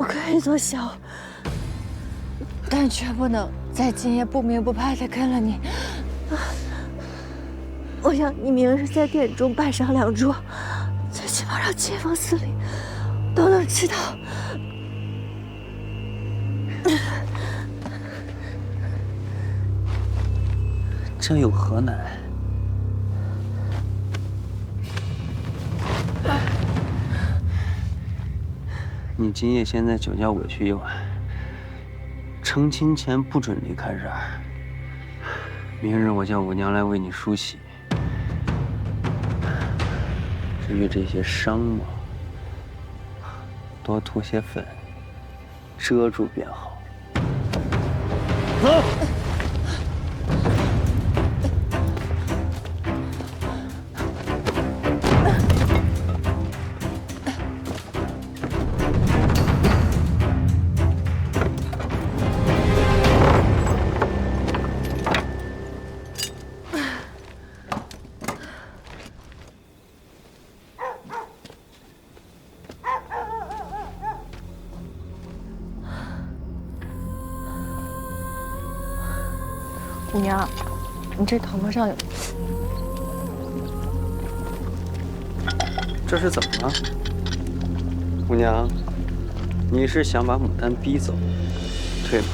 我可以做小，但绝不能再今夜不明不白的跟了你。我想你明日在殿中摆上2桌，最起码让街坊四邻都能知道。这有何难？你今夜先在酒家委屈一晚，成亲前不准离开这儿。明日我叫五娘来为你梳洗。至于这些伤嘛，多涂些粉，遮住便好。走。五娘，你这头发上有……这是怎么了？五娘，你是想把牡丹逼走，对吗？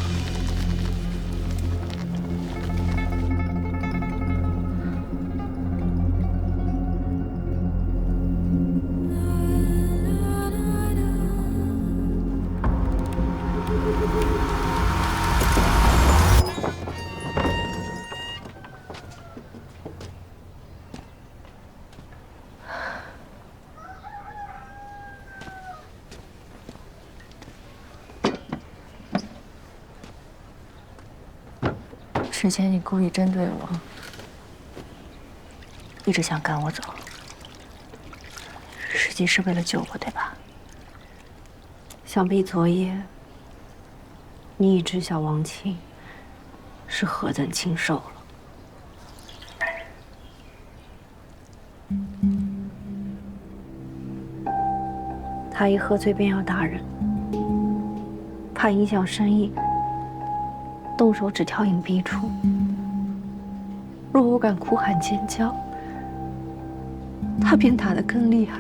之前你故意针对我，一直想赶我走，实际是为了救我，对吧？想必昨夜你已知晓王庆是何等禽兽了。他一喝醉便要打人，怕影响生意，动手只挑引逼出。若我敢哭喊尖叫，他便打得更厉害。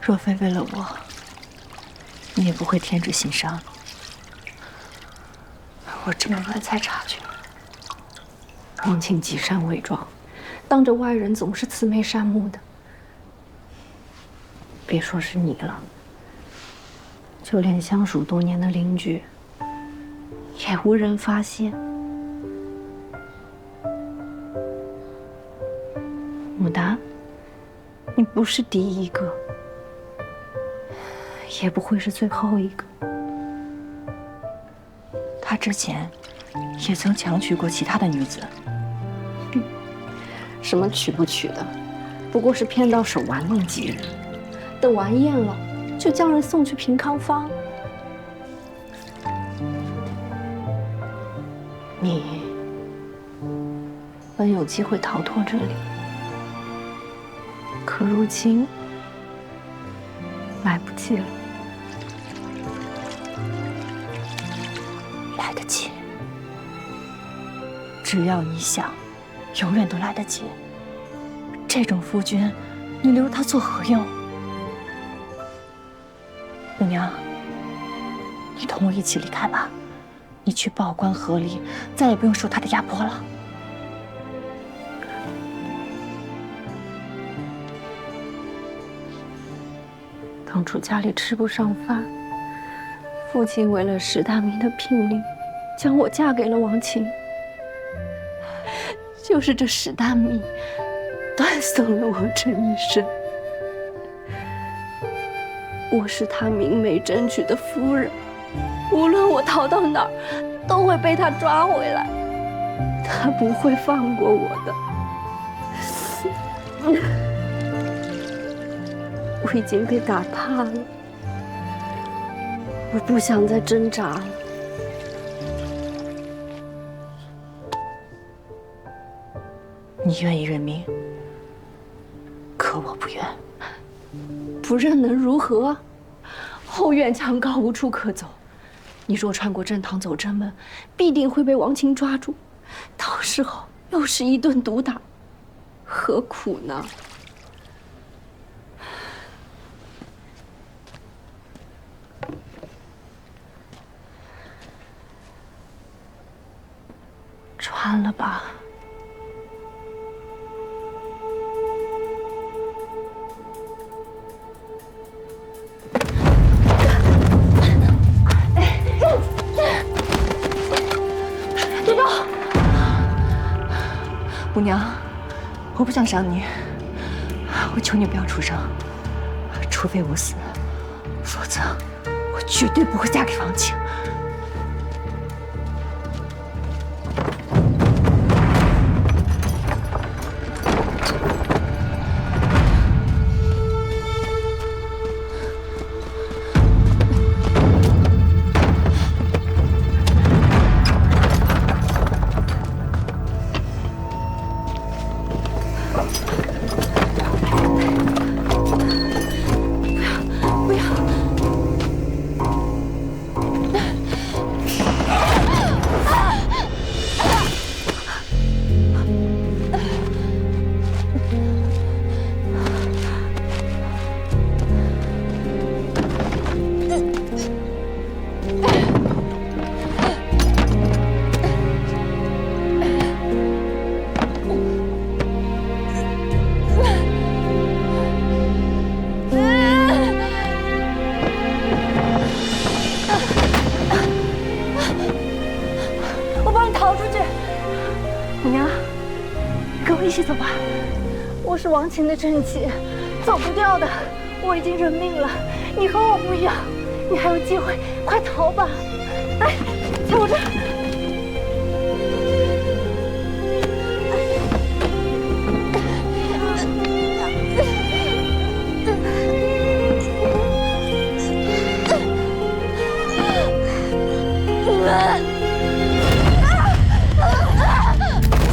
若非为了我，你也不会添置心伤。我这么晚才察觉，王庆极善伪装，当着外人总是慈眉善目的。别说是你了，就连相处多年的邻居，也无人发现。牡丹，你不是第一个，也不会是最后一个。他之前也曾强娶过其他的女子。什么娶不娶的，不过是骗到手玩弄几人，等玩厌了，就将人送去平康坊。你本有机会逃脱这里，可如今来不及了。来得及，只要你想，永远都来得及。这种夫君，你留他作何用？五娘，你同我一起离开吧，你去报官合离，再也不用受他的压迫了。当初家里吃不上饭，父亲为了史大明的聘礼，将我嫁给了王庆。就是这史大明断送了我这一生。我是他明媒争娶的夫人，无论我逃到哪儿，都会被他抓回来。他不会放过我的。我已经被打怕了，我不想再挣扎了。你愿意认命，可我不愿。不认能如何？后院墙高，无处可走。你若穿过正堂走正门，必定会被王琴抓住，到时候又是一顿毒打，何苦呢？穿了吧。姑娘，我不想伤你，我求你不要出声，除非我死，否则我绝对不会嫁给王庆。一起走吧，我是王琴的正妻，走不掉的。我已经认命了，你和我不一样，你还有机会，快逃吧！哎，走着。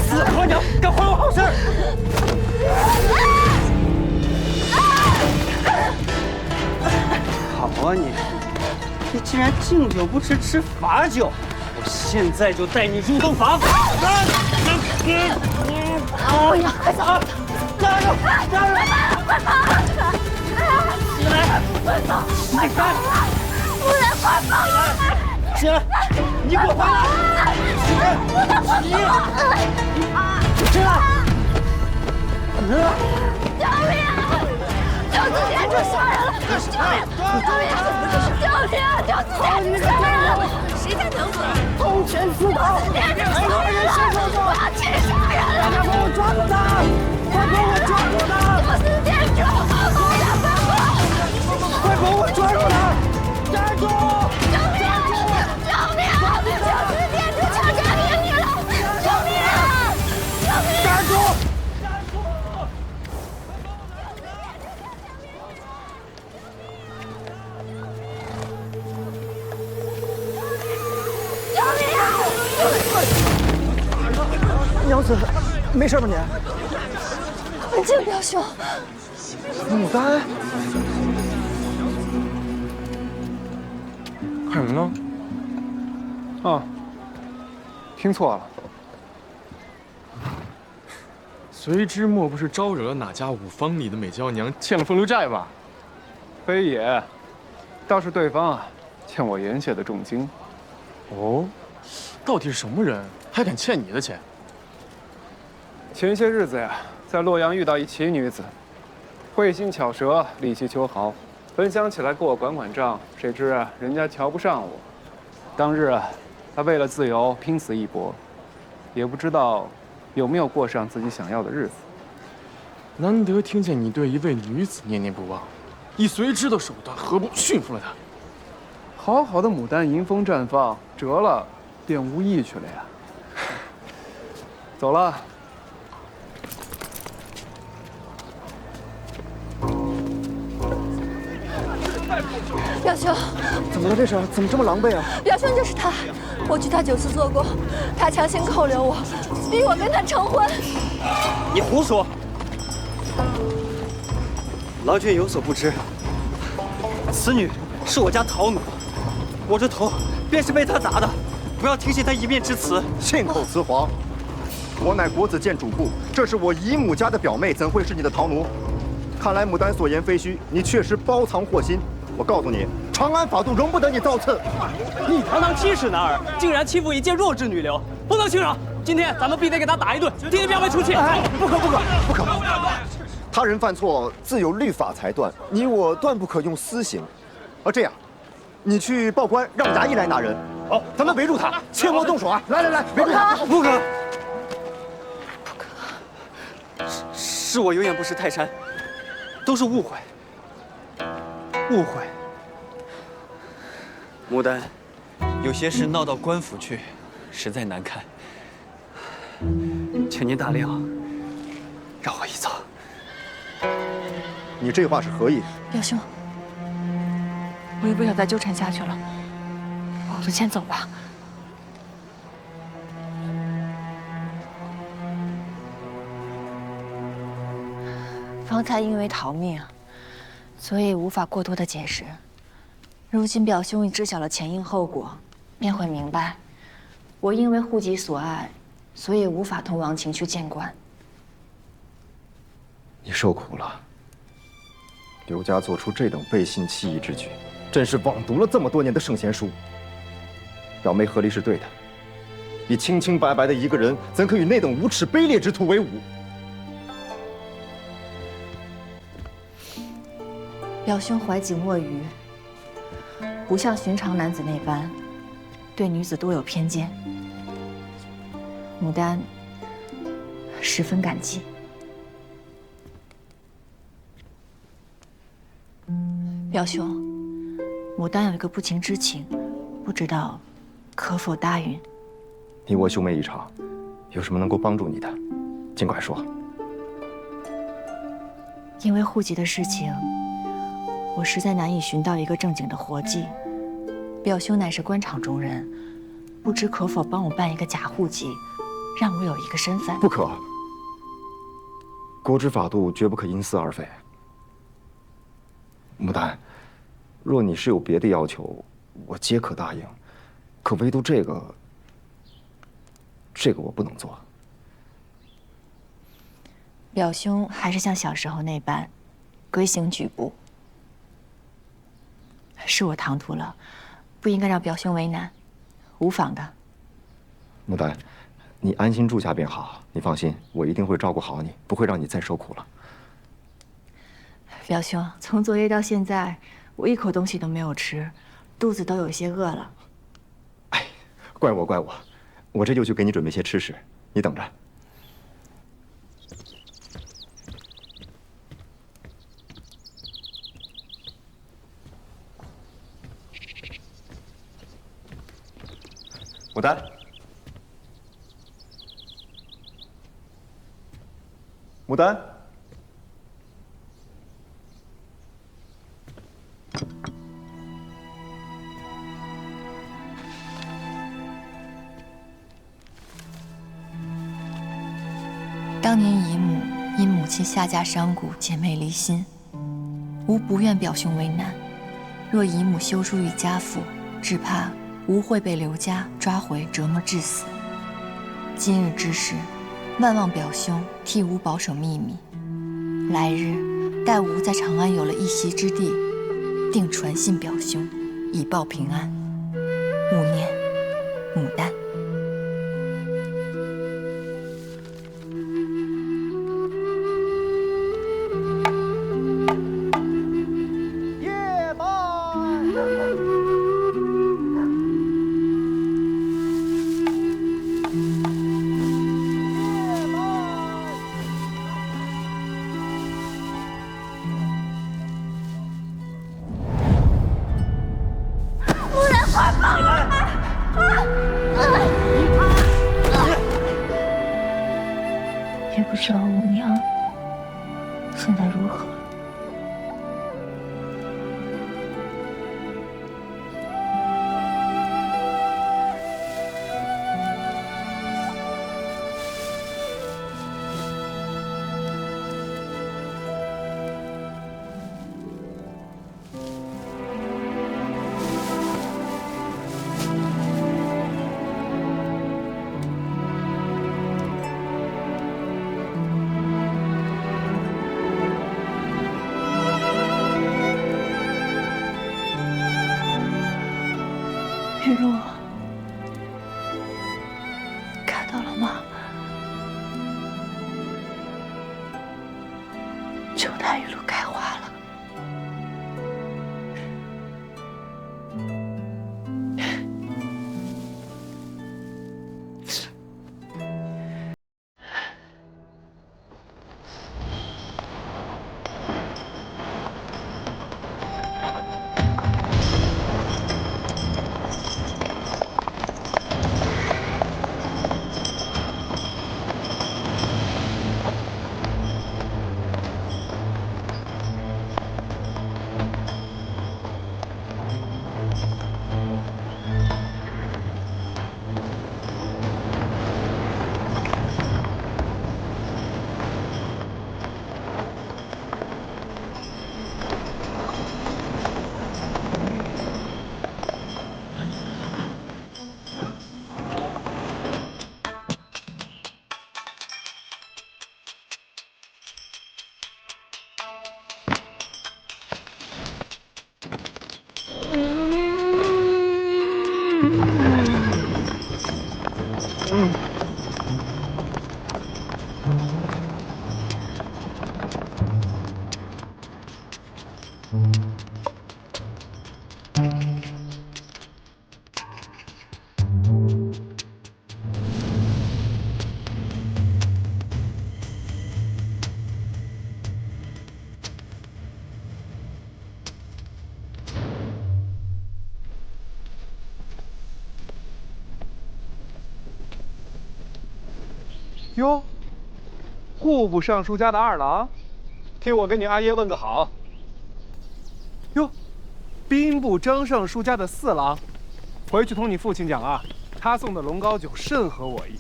死婆娘，敢坏我好事！好啊你竟然敬酒不吃吃罚酒！我现在就带你入洞罚法！不要，快走！站住！站住！快跑！起来！快走！快走！夫人，快跑！起来！你给我回来！起来！起来！救命！九子殿主杀人了！救命！救命！救命！九子殿主杀人了！谁在等我？空拳刺头！殿主杀人了！王琴杀人了！大家帮我抓住他！快帮我抓住他！九子殿主，快帮我抓住他！站住！救命！救命！九子殿主强占灵女了！救命！救命！站住！娘子，没事吧你？文静表兄，牡丹，看什么呢？啊，听错了。随之莫不是招惹了哪家五方里的美娇娘，欠了风流债吧？非也，倒是对方啊，欠我严血的重金。哦，到底是什么人，还敢欠你的钱？前些日子呀，在洛阳遇到一奇女子，慧心巧舌，力气秋毫，本想起来给我管管账，谁知啊，人家瞧不上我。当日啊，她为了自由拼死一搏，也不知道有没有过上自己想要的日子。难得听见你对一位女子念念不忘，以随之的手段，何不驯服了她？好好的牡丹迎风绽放，折了便无益去了呀。走了。表兄，怎么了？这是怎么这么狼狈啊？表兄就是他，我去他酒肆做过，他强行扣留我，逼我跟他成婚。你胡说！郎君有所不知，此女是我家陶奴，我这头便是被她砸的，不要听信她一面之词。信口雌黄！我乃国子监主簿，这是我姨母家的表妹，怎会是你的陶奴？看来牡丹所言非虚，你确实包藏祸心。我告诉你，长安法度容不得你造次。你堂堂七尺男儿，竟然欺负一介弱智女流，不能轻饶！今天咱们必得给他打一顿，替你表妹出气！不可！他人犯错自有律法裁断，你我断不可用私刑。这样，你去报官，让衙役来拿人。好，咱们围住他，切莫动手啊！来，围住他！不可！是我有眼不识泰山，都是误会。误会。牡丹，有些事闹到官府去，实在难看。请您大量，让我一走。你这话是何意？表兄，我也不想再纠缠下去了，我们先走吧。方才因为逃命，所以无法过多的解释。如今表兄已知晓了前因后果，便会明白，我因为户籍所碍，所以无法同王晴去见官。你受苦了。刘家做出这等背信弃义之举，真是枉读了这么多年的圣贤书。表妹何离是对的，你清清白白的一个人，怎可与那等无耻卑劣之徒为伍？表兄怀瑾莫愚，不像寻常男子那般对女子多有偏见。牡丹十分感激。表兄，牡丹有一个不情之请，不知道可否答应？你我兄妹一场，有什么能够帮助你的，尽管说。因为户籍的事情，我实在难以寻到一个正经的活计。表兄乃是官场中人，不知可否帮我办一个假户籍，让我有一个身份？不可，国之法度绝不可因私而废。牡丹，若你是有别的要求，我皆可答应，可唯独这个我不能做。表兄还是像小时候那般，规行矩步。是我唐突了，不应该让表兄为难，无妨的。牡丹，你安心住下便好。你放心，我一定会照顾好你，不会让你再受苦了。表兄，从昨夜到现在，我一口东西都没有吃，肚子都有些饿了。哎，怪我，我这就去给你准备些吃食，你等着。牡丹，牡丹，当年姨母因母亲下嫁商贾，姐妹离心，吾不愿表兄为难。若姨母休书于家父，只怕吾会被刘家抓回折磨致死。今日之事，万望表兄替吾保守秘密。来日待吾在长安有了一席之地，定传信表兄，以报平安。勿念，牡丹。快放我！也不知道我娘现在如何。玉若，看到了吗？秋苔玉露开花了。哟，户部尚书家的二郎，听我跟你阿爷问个好。哟，兵部张尚书家的四郎，回去同你父亲讲啊，他送的龙膏酒甚合我意。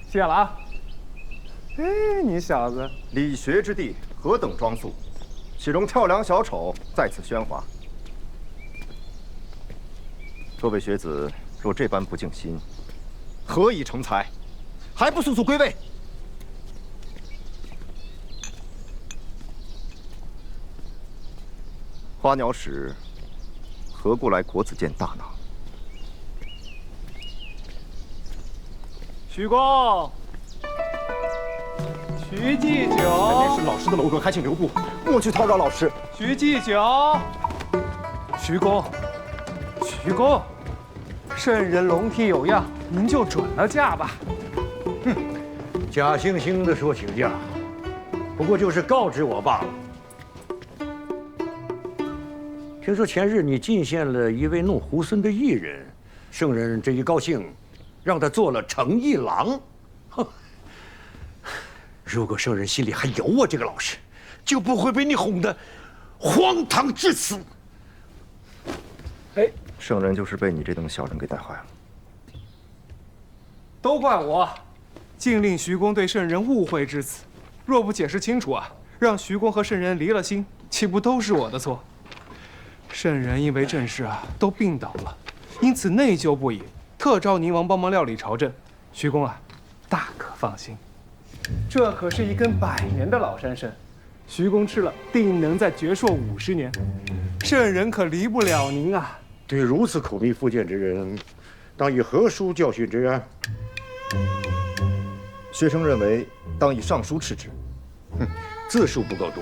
谢了啊。哎，你小子，理学之地何等庄肃，岂容跳梁小丑在此喧哗？若位学子若这般不敬心，何以成才？还不速速归位！花鸟使何故来国子监大闹？徐公，徐祭酒，前面是老师的楼阁，还请留步，莫去叨扰老师。徐祭酒，徐公，徐公，圣人龙体有恙，您就准了假吧。假惺惺的说请假，不过就是告知我罢了。听说前日你进献了一位弄猢狲的艺人，圣人这一高兴，让他做了承义郎。哼！如果圣人心里还有我这个老师，就不会被你哄得荒唐至此。哎，圣人就是被你这等小人给带坏了。都怪我。竟令徐公对圣人误会至此，若不解释清楚啊，让徐公和圣人离了心，岂不都是我的错？圣人因为政事啊都病倒了，因此内疚不已，特召宁王帮忙料理朝政。徐公啊，大可放心，这可是一根100年的老山参，徐公吃了定能在矍铄50年，圣人可离不了您啊。对如此口蜜腹剑之人，当以何书教训之啊？学生认为，当以上书斥之。字数不够多。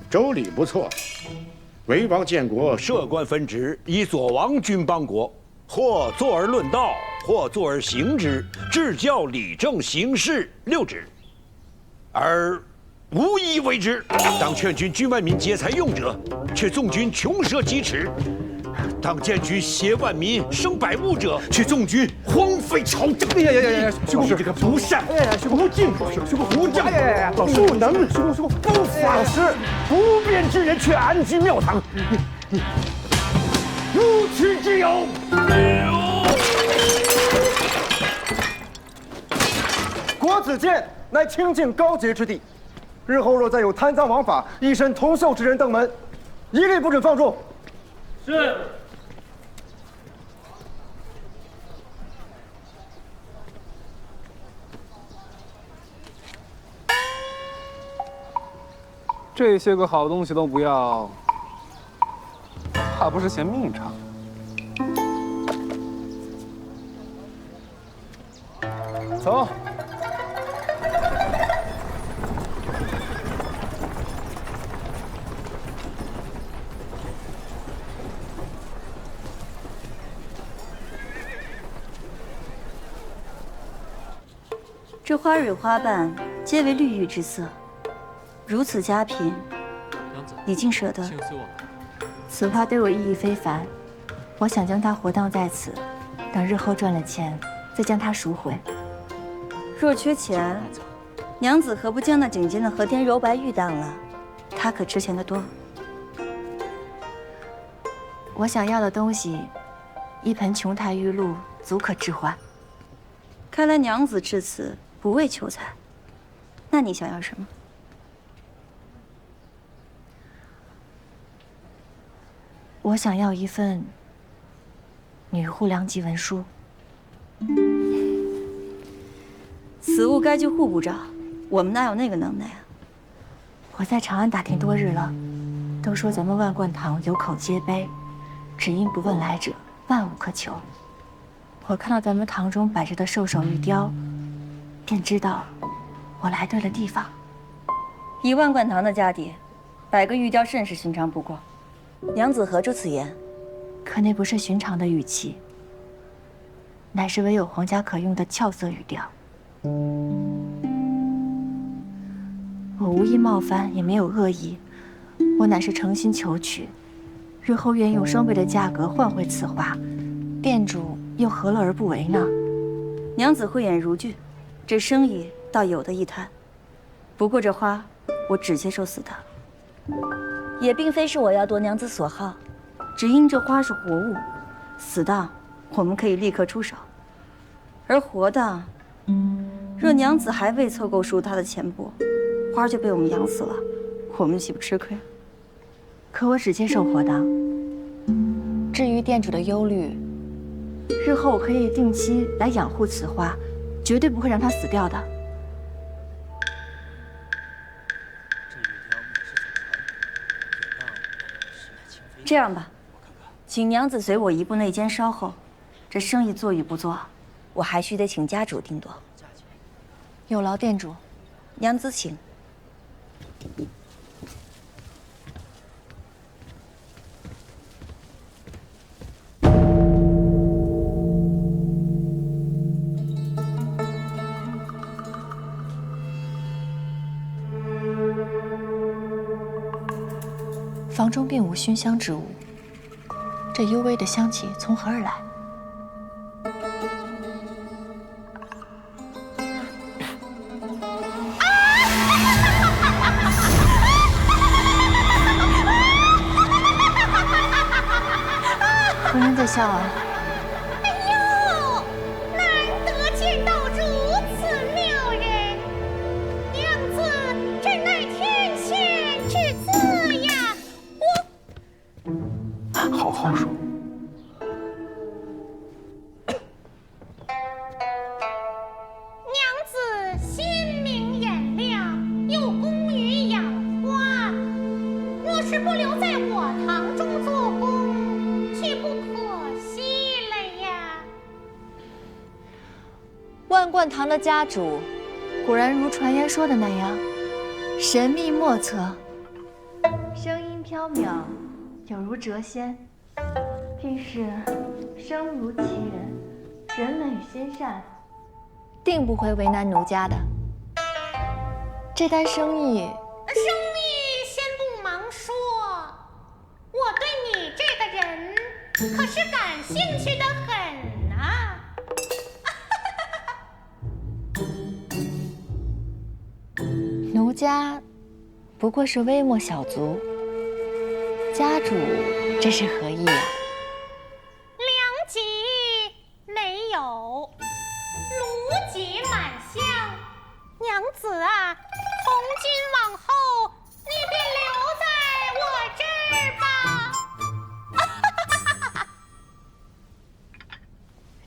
周礼不错，为王建国设官分职，以左王君邦国，或坐而论道，或坐而行之，治教理政行事6职，而无一为之。当劝君军万民皆才用者，却纵军穷奢极侈；当见君挟万民生百物者，却纵军荒废朝政。哎呀，徐公你这个不善，徐公敬主事，徐公不正，老师不能，徐公不法，老师不便之人却安居庙堂，如此之有。国子监乃清净高洁之地，日后若再有贪赃枉法、以身同秀之人登门，一律不准放入。是。这些个好东西都不要，怕不是嫌命长。走。这花蕊花瓣皆为绿玉之色，如此佳品，你竟舍得？此花对我意义非凡，我想将它活当在此，等日后赚了钱，再将它赎回。若缺钱，娘子何不将那颈间的和田柔白玉当了？它可值钱的多。我想要的东西，一盆琼台玉露足可置换。看来娘子至此不为求财，那你想要什么？我想要一份女护良籍文书。此物该就户部找，我们哪有那个能耐啊？我在长安打听多日了，都说咱们万贯堂有口皆碑，只因不问来者，万无可求。我看到咱们堂中摆着的兽首玉雕，便知道我来对了地方。以万贯堂的家底，摆个玉雕甚是寻常不过。娘子何出此言？可那不是寻常的玉器，乃是唯有皇家可用的俏色玉雕。我无意冒犯，也没有恶意，我乃是诚心求取，日后愿用双倍的价格换回此花，店主又何乐而不为呢？娘子慧眼如炬，这生意倒有得一谈。不过这花，我只接受死的，也并非是我要夺娘子所好，只因这花是活物，死的我们可以立刻出手，而活的，若娘子还未凑够赎她的钱帛，花就被我们养死了，我们岂不吃亏？可我只接受活的。至于店主的忧虑，日后我可以定期来养护此花，绝对不会让它死掉的。这样吧，请娘子随我一步内监稍后，这生意做与不做，我还需得请家主定夺。有劳店主。娘子请。房中并无熏香之物，这幽微的香气从何而来？何人在笑啊？哎呦，难得见到如此妙人，娘子真乃天仙之子呀！好好说。娘子心明眼亮，又工于养花，若是不留在我堂中做工，岂不可惜了呀？万贯堂的家主，果然如传言说的那样，神秘莫测，声音飘渺，有如谪仙，并是声如其人，人美心善，定不会为难奴家的。这单生意先不忙说，我对你这个人可是感兴趣的很啊！奴家不过是微末小卒，家主这是何意啊？良疾没有，炉节满箱。娘子啊，从今往后你便留在我这儿吧。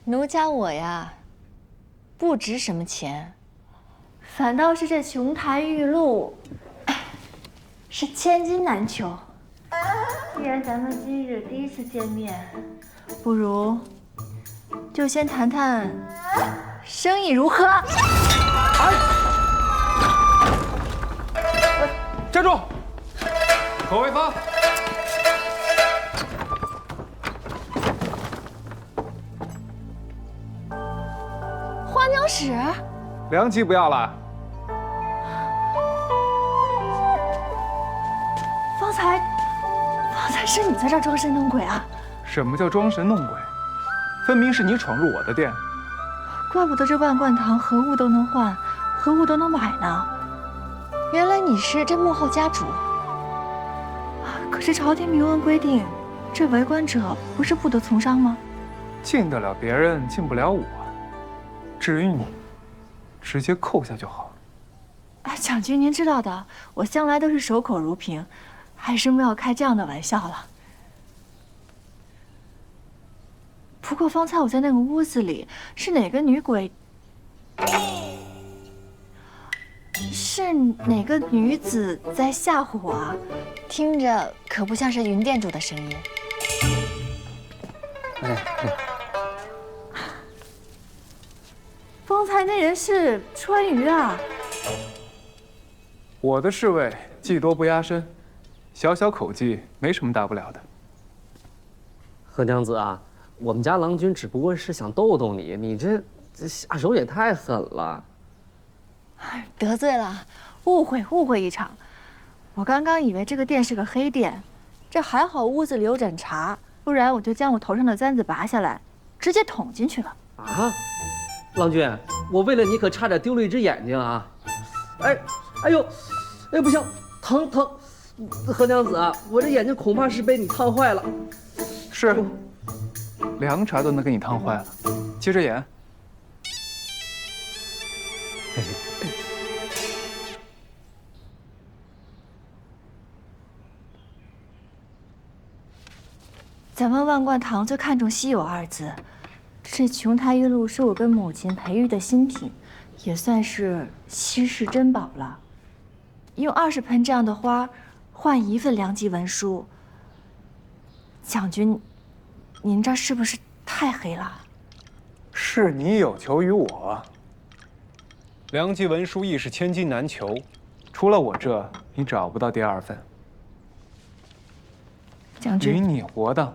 奴家我呀，不值什么钱，反倒是这琼台玉露是千金难求。既然咱们今日第一次见面，不如就先谈谈生意如何。站住！口为发。花鸟使，良机不要了。方才是你在这儿装神弄鬼啊？什么叫装神弄鬼？分明是你闯入我的店。怪不得这万贯堂何物都能换，何物都能买呢。原来你是这幕后家主。可是朝廷明文规定，这为官者不是不得从商吗？进得了别人，进不了我。至于你，直接扣下就好。哎，将军您知道的，我向来都是守口如瓶，还是莫要开这样的玩笑了。不过方才我在那个屋子里，是哪个女鬼？是哪个女子在吓唬我啊？听着可不像是云店主的声音。方才那人是川渝啊。我的侍卫技多不压身，小小口技没什么大不了的。何娘子啊，我们家郎君只不过是想逗逗你，你这下手也太狠了。得罪了，误会一场。我刚刚以为这个店是个黑店，这还好屋子里有盏茶，不然我就将我头上的簪子拔下来，直接捅进去了。啊，郎君，我为了你可差点丢了一只眼睛啊！哎呦，哎不行，疼！何娘子啊，我这眼睛恐怕是被你烫坏了。是，凉茶都能给你烫坏了。接着演。咱们万贯堂最看重稀有二字，这琼台玉露是我跟母亲培育的新品，也算是稀世珍宝了。用20盆这样的花换1份良机文书，将军，您这是不是太黑了？是你有求于我。良机文书亦是千金难求，除了我这，你找不到第2份。将军，与你活当，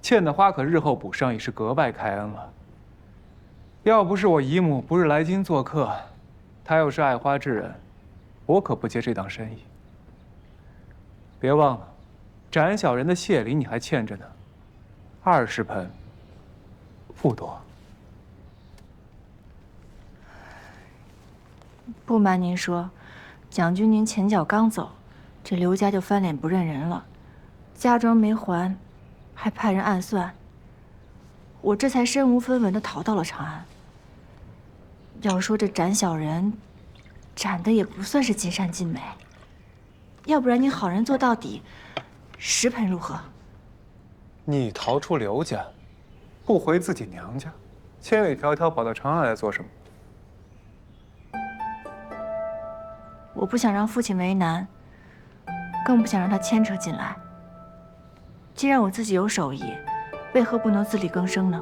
欠的花可日后补上，已是格外开恩了。要不是我姨母不日来京做客，她又是爱花之人，我可不接这档生意。别忘了，展小人的谢礼你还欠着呢，20盆，不多。不瞒您说，将军您前脚刚走，这刘家就翻脸不认人了，家庄没还，还派人暗算。我这才身无分文的逃到了长安。要说这展小人，展的也不算是尽善尽美。要不然你好人做到底，10盆如何？你逃出刘家，不回自己娘家，千里迢迢跑到长安来做什么？我不想让父亲为难，更不想让他牵扯进来。既然我自己有手艺，为何不能自力更生呢？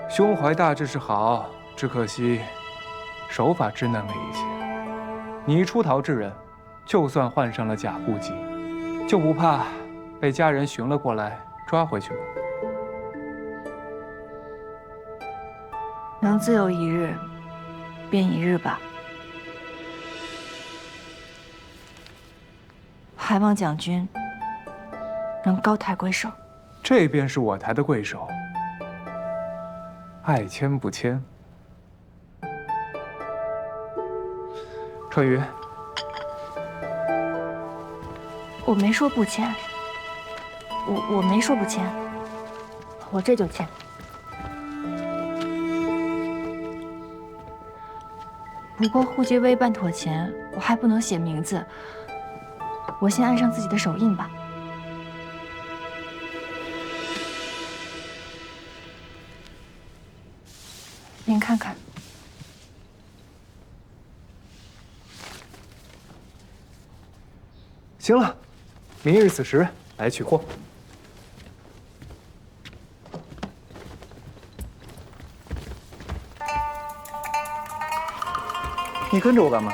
胸怀大志是好，只可惜手法稚嫩了一些。你一出逃之人，就算换上了假户籍，就不怕被家人寻了过来抓回去吗？能自有一日，便一日吧。还望将军能高抬贵手。这便是我抬的贵手，爱签不签？春雨，我没说不签，我没说不签，我这就签。不过户籍未办妥前，我还不能写名字，我先按上自己的手印吧。您看看。行了，明日此时来取货。你跟着我干嘛？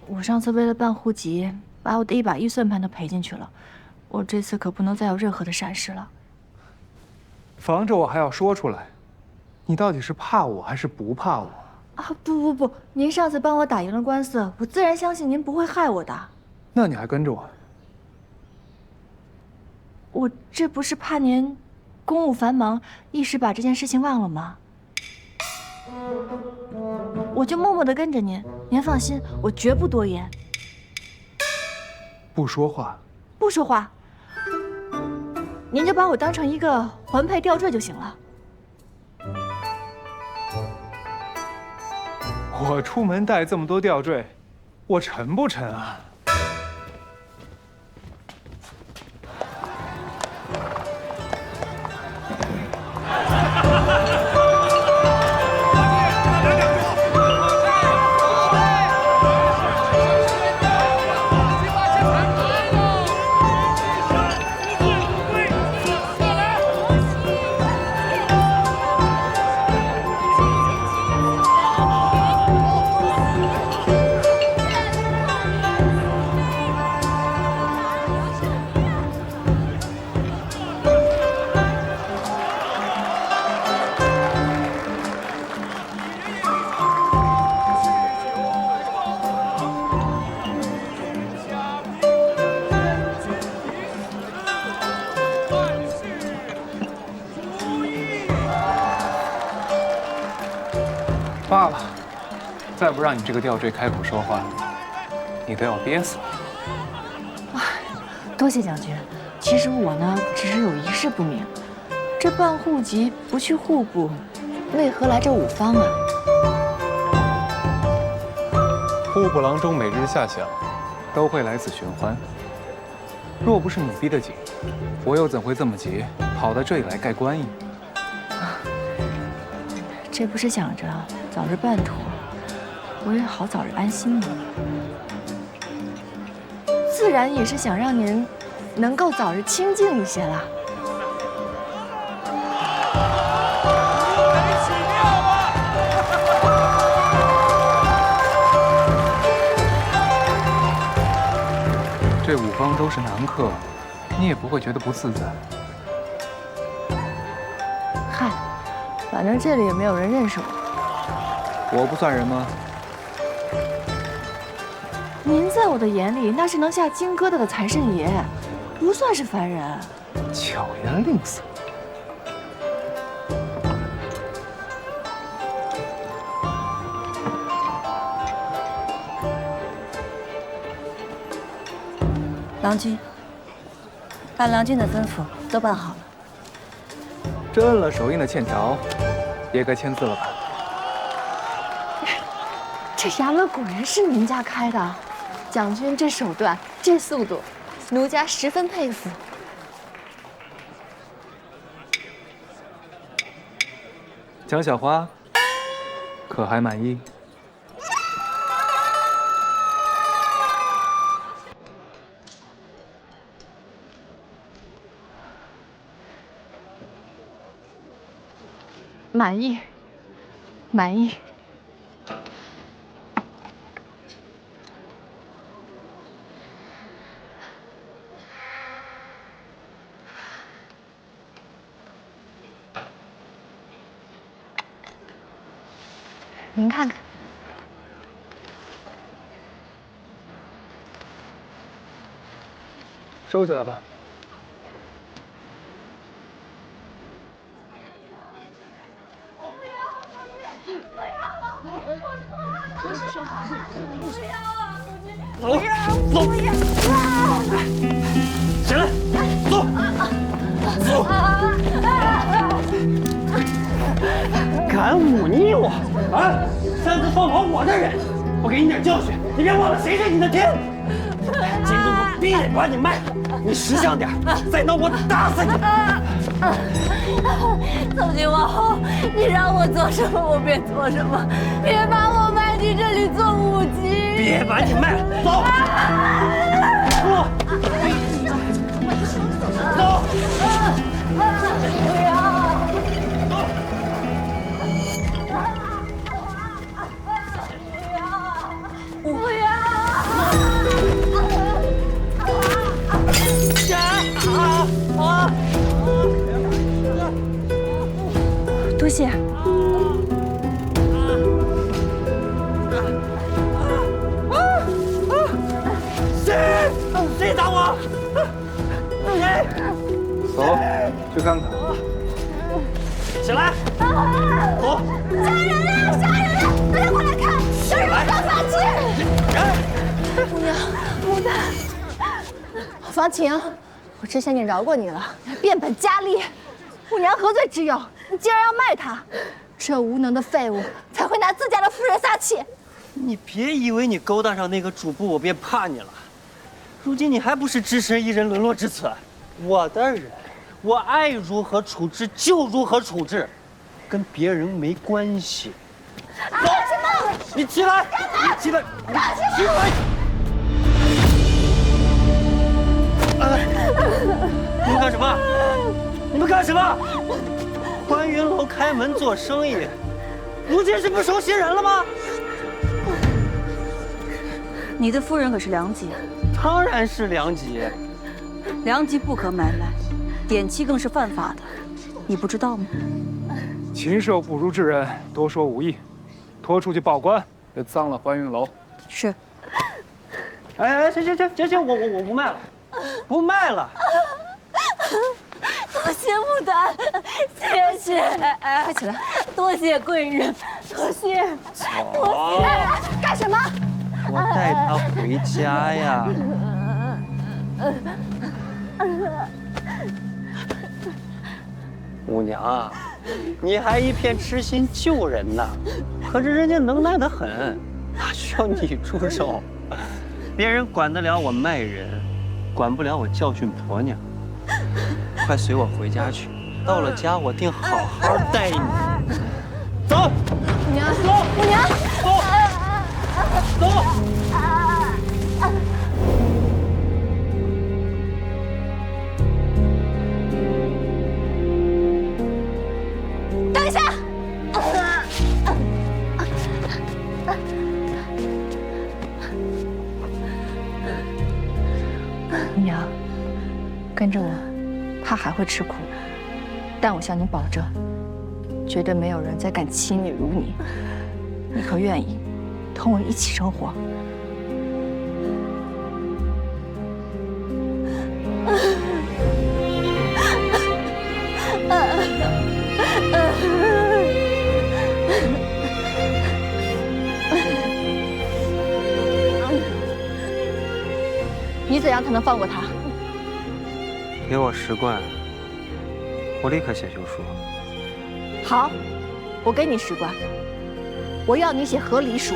我上次为了办户籍，把我的一把预算盘都赔进去了，我这次可不能再有任何的闪失了。防着我还要说出来，你到底是怕我还是不怕我？啊，不，您上次帮我打赢了官司，我自然相信您不会害我的。那你还跟着我？我这不是怕您公务繁忙，一时把这件事情忘了吗？我就默默地跟着您，您放心，我绝不多言。不说话？不说话，您就把我当成一个环佩吊坠就行了。我出门带这么多吊坠，我沉不沉啊？罢了，再不让你这个吊坠开口说话，你都要憋死了。多谢将军。其实我呢，只是有一事不明，这办户籍不去户部，为何来这五方啊？户部郎中每日下乡，都会来此寻欢。若不是你逼得紧，我又怎会这么急跑到这里来盖官印？这不是想着早日办妥，我也好早日安心吗？自然也是想让您能够早日清静一些啦。这五方都是男客，你也不会觉得不自在。嗨，反正这里也没有人认识我。我不算人吗？您在我的眼里那是能下金疙瘩的财神爷，不算是凡人。巧言令色。郎君，按郎君的吩咐都办好了。这摁了手印的欠条，也该签字了吧？这衙门果然是您家开的，将军这手段，这速度，奴家十分佩服。蒋小花，可还满意？满意，满意。您看看，收起来吧。走，走，起来，走，走。敢忤逆我啊！擅自放跑我的人，不给你点教训，你别忘了谁是你的天！今天我必得把你卖了，你识相点，再闹我打死你！曾经王后，你让我做什么我便做什么，别把我卖进这里做武器！别把你卖了，走！走！不要！不要！多谢。谁打我？谁？走，去看看。起来！走！杀人了！杀人了！大家快来看，有人要放弃！母娘，母丹，房晴，我之前已经饶过你了，你还变本加厉。母娘何罪之有？你竟然要卖他！只有无能的废物才会拿自家的夫人撒气。你别以为你勾搭上那个主簿，我便怕你了。如今你还不是只身一人沦落至此？我的人，我爱如何处置就如何处置，跟别人没关系。走，你起来，你起来，你起来！你们干什么？你们干什么？欢云楼开门做生意，如今是不收新人了吗？你的夫人可是良籍，当然是良籍，良籍不可买卖，点妻更是犯法的，你不知道吗？禽兽不如之人，多说无益，拖出去报官，别脏了欢云楼。是。哎，行，我不卖了，不卖了。多谢牡丹，谢谢，快起来！多谢贵人，多谢，多谢！干什么？我带她回家呀。五娘啊，你还一片痴心救人呢，可是人家能耐得很，哪需要你出手？别人管得了我卖人，管不了我教训婆娘。快随我回家去，到了家我定好好待你。走，母娘，走，母娘，走，走。等一下！母娘，跟着我，怕还会吃苦，但我向你保证，绝对没有人再敢欺女如你。你可愿意同我一起生活？你怎样才能放过他？给我10贯，我立刻写休书。好，我给你10贯，我要你写和离书。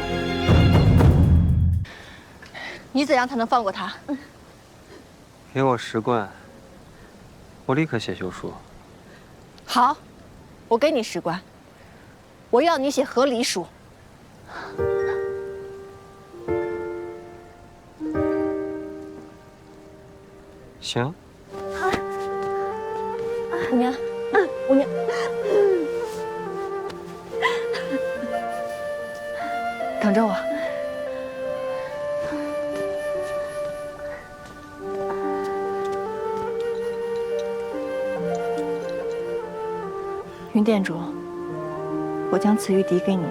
你怎样才能放过他？给我10贯，我立刻写休书。好，我给你10贯，我要你写和离书。行。母娘，母娘，等着我。云店主，我将此玉抵给你，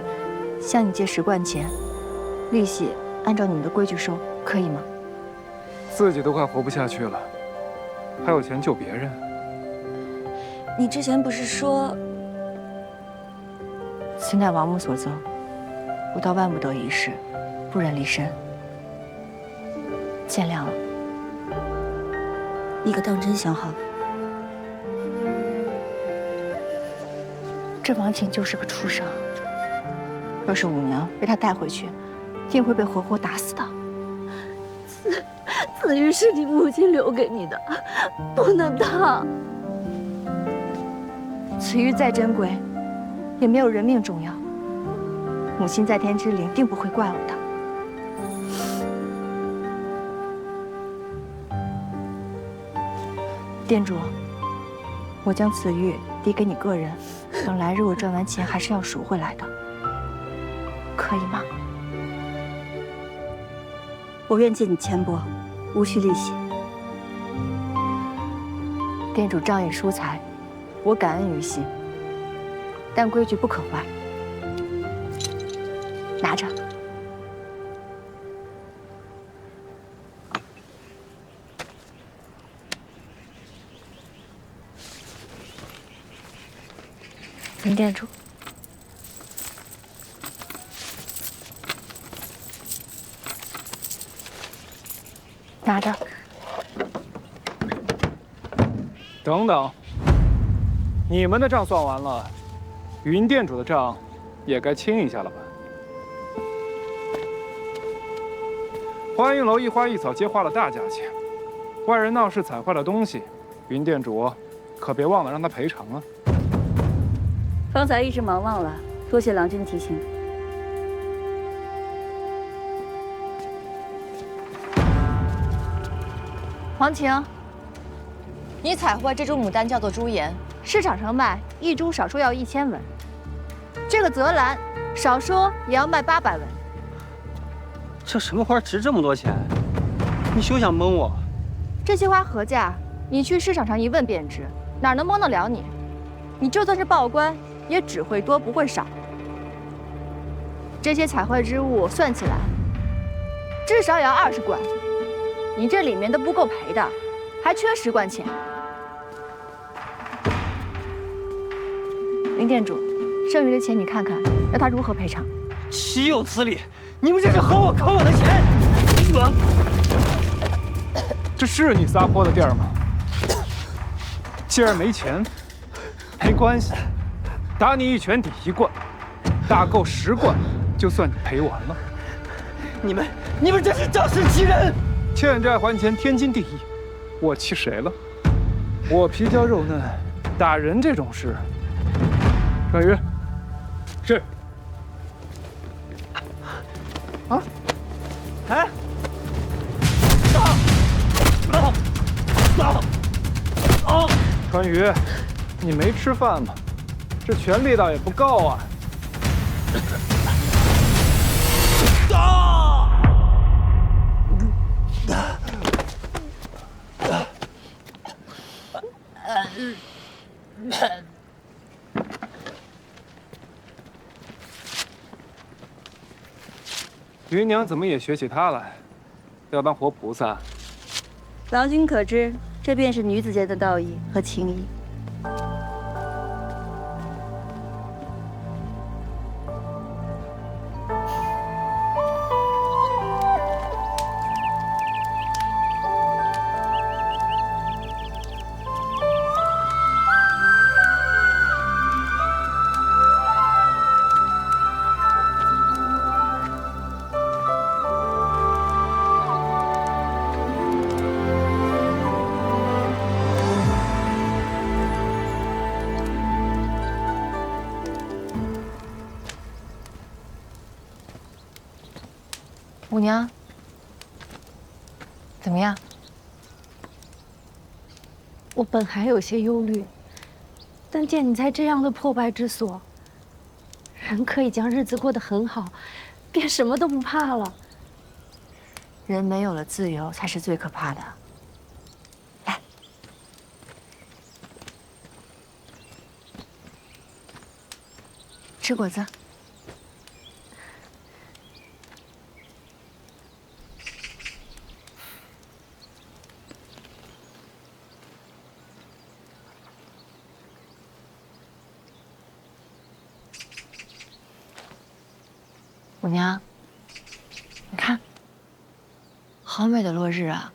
向你借10贯钱，利息按照你们的规矩收，可以吗？自己都快活不下去了，还有钱救别人？你之前不是说，此乃王母所赠，我到万不得已时，不忍离身，见谅了。你可当真想好了？这王琴就是个畜生，若是五娘被他带回去，定会被活活打死的。子玉是你母亲留给你的，不能当。此玉再珍贵，也没有人命重要。母亲在天之灵定不会怪我的。店主，我将此玉抵给你个人，等来日我赚完钱还是要赎回来的，可以吗？我愿借你钱帛，无需利息。店主仗义疏财，我感恩于心，但规矩不可坏。拿着。林店主，拿着。等等，你们的账算完了，云店主的账也该清一下了吧？花映楼一花一草皆花了大价钱，外人闹事踩坏了东西，云店主可别忘了让他赔偿啊！方才一时忙忘了，多谢郎君提醒。黄晴，你采坏这株牡丹叫做朱颜，市场上卖一株少说要1000文，这个泽兰少说也要卖800文。这什么花值这么多钱？你休想蒙我！这些花何价？你去市场上一问便知，哪能蒙得了你？你就算是报官，也只会多不会少。这些采坏之物算起来，至少也要20贯。你这里面都不够赔的，还缺10贯钱。林店主，剩余的钱你看看，要他如何赔偿？岂有此理！你们这是和我坑我的钱！这是你撒泼的地儿吗？既然没钱，没关系，打你1拳抵1贯，打够10贯，就算你赔完了。你们这是仗势欺人！欠债还钱，天经地义。我气谁了？我皮焦肉嫩，打人这种事，川渝，是。啊？哎！川渝，你没吃饭吗？这拳力道也不够啊！芸娘怎么也学起他来，要当活菩萨？郎君可知，这便是女子间的道义和情谊。五娘，怎么样？我本还有些忧虑，但见你在这样的破败之所，人可以将日子过得很好，便什么都不怕了。人没有了自由，才是最可怕的。来，吃果子。五娘，你看，好美的落日啊！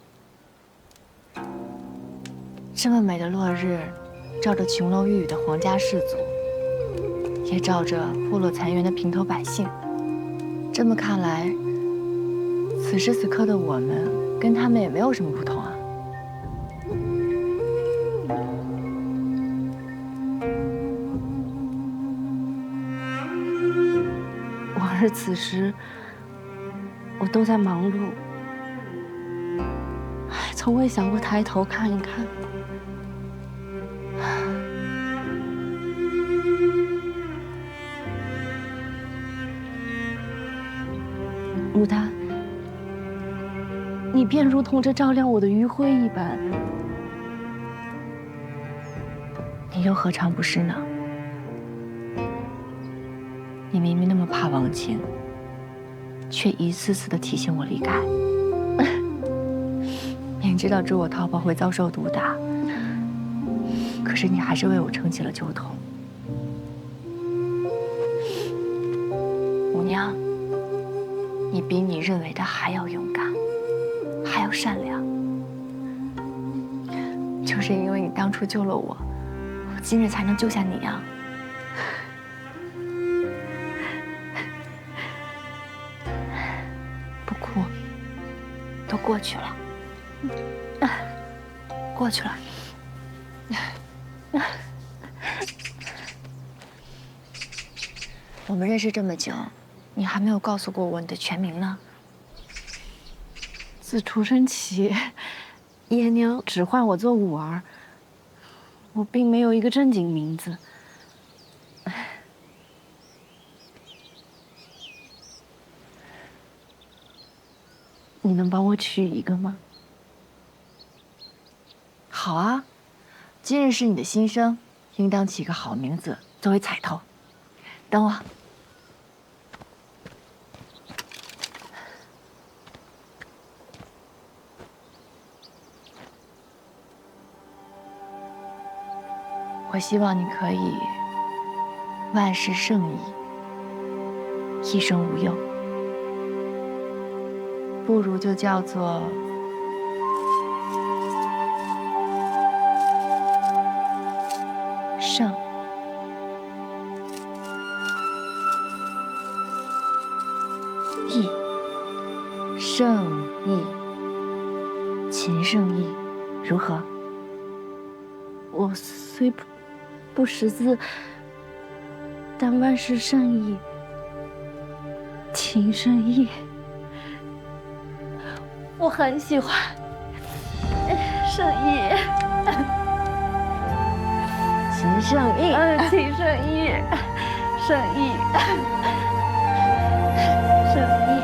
这么美的落日，照着琼楼玉宇的皇家士族，也照着破落残垣的平头百姓。这么看来，此时此刻的我们跟他们也没有什么不同啊。往日此时，我都在忙碌，从未想过抬头看一看。牡丹，你便如同这照亮我的余晖一般，你又何尝不是呢？你明明那么怕王晴，却一次次的提醒我离开。明知道助我逃跑会遭受毒打，可是你还是为我撑起了旧痛。五娘，你比你认为的还要勇敢，还要善良。就是因为你当初救了我，我今日才能救下你啊！不哭，都过去了。过去了。我们认识这么久，你还没有告诉过我你的全名呢。自出生起，爷娘只唤我做五儿，我并没有一个正经名字。你能帮我取一个吗？好啊，今日是你的新生，应当起个好名字作为彩头。等我。我希望你可以万事胜意，一生无忧。不如就叫做胜。义，胜义，秦胜义，如何？我虽不识字，但万事胜意，秦胜义，我很喜欢。胜义，秦胜义，秦胜义，胜义，胜义。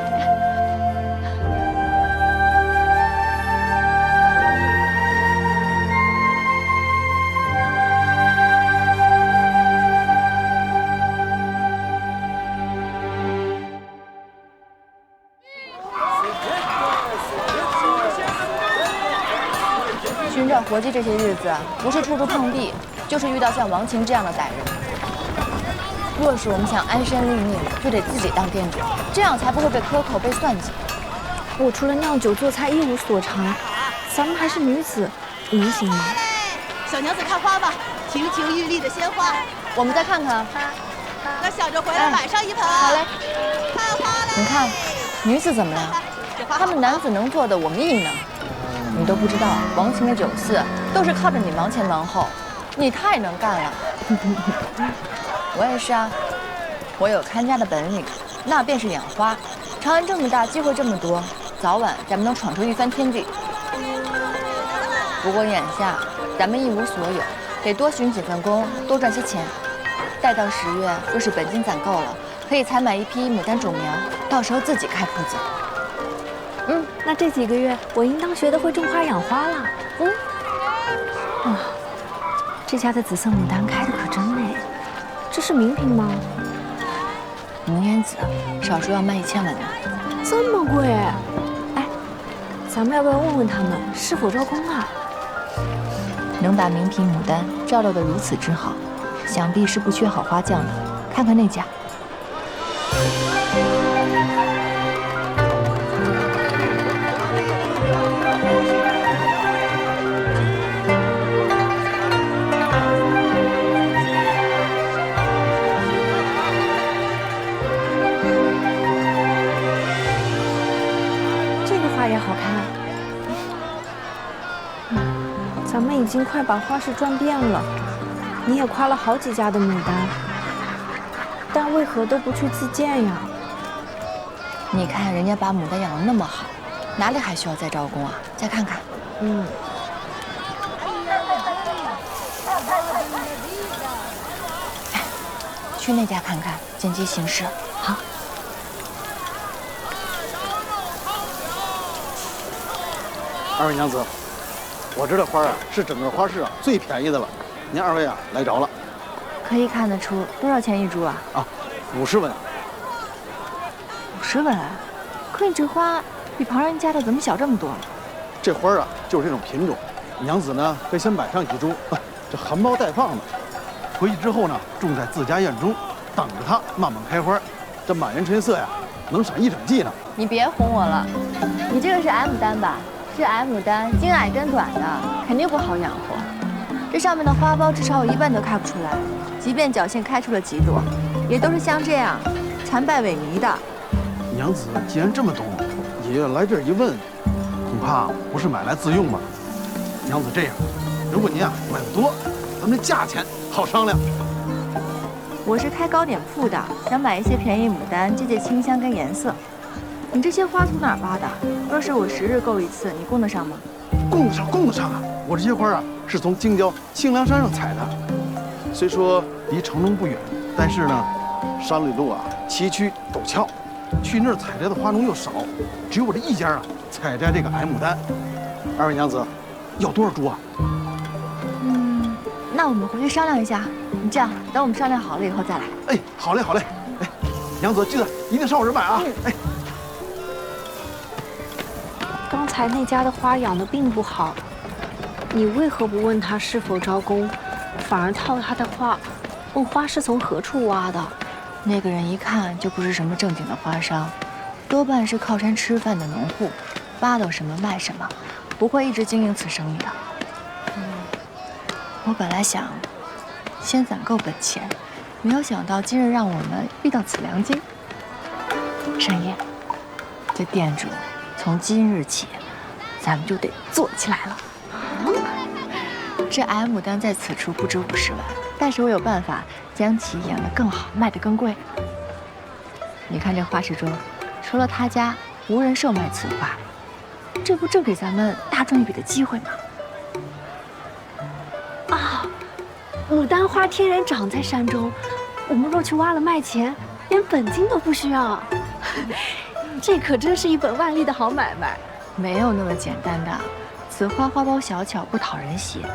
寻找活计这些日子，不是处处碰壁，就是遇到像王晴这样的歹人。若是我们想安身立命，就得自己当店主，这样才不会被克扣、被算计。我除了酿酒做菜一无所长，咱们还是女子，能行吗？小娘子看花吧，亭亭玉立的鲜花。我们再看看。那小着回来买上一盆。好嘞。看花嘞。你看，女子怎么了？他们男子能做的，我们亦能。你都不知道，王晴的酒肆都是靠着你忙前忙后，你太能干了。我也是啊，我有看家的本领，那便是养花。长安这么大，机会这么多，早晚咱们能闯出一番天地。不过眼下咱们一无所有，得多寻几份工，多赚些钱。待到10月，若是本金攒够了，可以采买一批牡丹种苗，到时候自己开铺子。那这几个月我应当学得会种花养花了。这家的紫色牡丹开得可真美，这是名品吗？明烟子，少说要卖1000文呢。这么贵？哎，咱们要不要问问他们是否招工啊？能把名品牡丹照料得如此之好，想必是不缺好花匠的。看看那家。别好看。咱们已经快把花市转遍了，你也夸了好几家的牡丹，但为何都不去自荐呀？你看人家把牡丹养得那么好，哪里还需要再招工啊？再看看。去那家看看，见机行事。好。二位娘子，我这的花啊是整个花市啊最便宜的了，您二位啊来着了。可以看得出，多少钱一株啊？50文。50文？可你这花比旁人家的怎么小这么多？这花啊就是这种品种，娘子呢可以先买上几株，这含苞待放的。回去之后呢，种在自家院中，等着它慢慢开花。这满园春色呀，能赏一整季呢。你别哄我了，你这个是 M 丹吧？是 M 丹，茎矮根短的，肯定不好养活。这上面的花苞至少有一半都开不出来，即便侥幸开出了几朵，也都是像这样残败萎靡的。娘子既然这么懂，爷爷来这儿一问，恐怕不是买来自用吧？娘子这样，如果您啊买的多，咱们这价钱好商量。我是开糕点铺的，想买一些便宜牡丹，借借清香跟颜色。你这些花从哪儿挖的？若是我10日购一次，你供得上吗？供得上啊！我这些花啊是从京郊清凉山上采的，虽说离城中不远，但是呢，山里路啊崎岖陡峭，去那儿采摘的花农又少，只有我这一家啊采摘这个 M 丹。二位娘子，要多少株啊？那我们回去商量一下。你这样，等我们商量好了以后再来。哎，好嘞，好嘞。哎，娘子记得一定上我这儿买啊。哎，刚才那家的花养得并不好，你为何不问他是否招工，反而套他的话，问花是从何处挖的？那个人一看就不是什么正经的花商，多半是靠山吃饭的农户，挖到什么卖什么，不会一直经营此生意的。我本来想先攒够本钱，没有想到今日让我们遇到此良机。沈爷，这店主从今日起，咱们就得做起来了。这 M 丹在此处不值50万，但是我有办法将其养得更好，卖得更贵。你看这花市中，除了他家，无人售卖此花，这不正给咱们大赚一笔的机会吗？牡丹花天然长在山中，我们若去挖了卖钱，连本金都不需要。这可真是一本万利的好买卖。没有那么简单的，此花花苞小巧不讨人喜，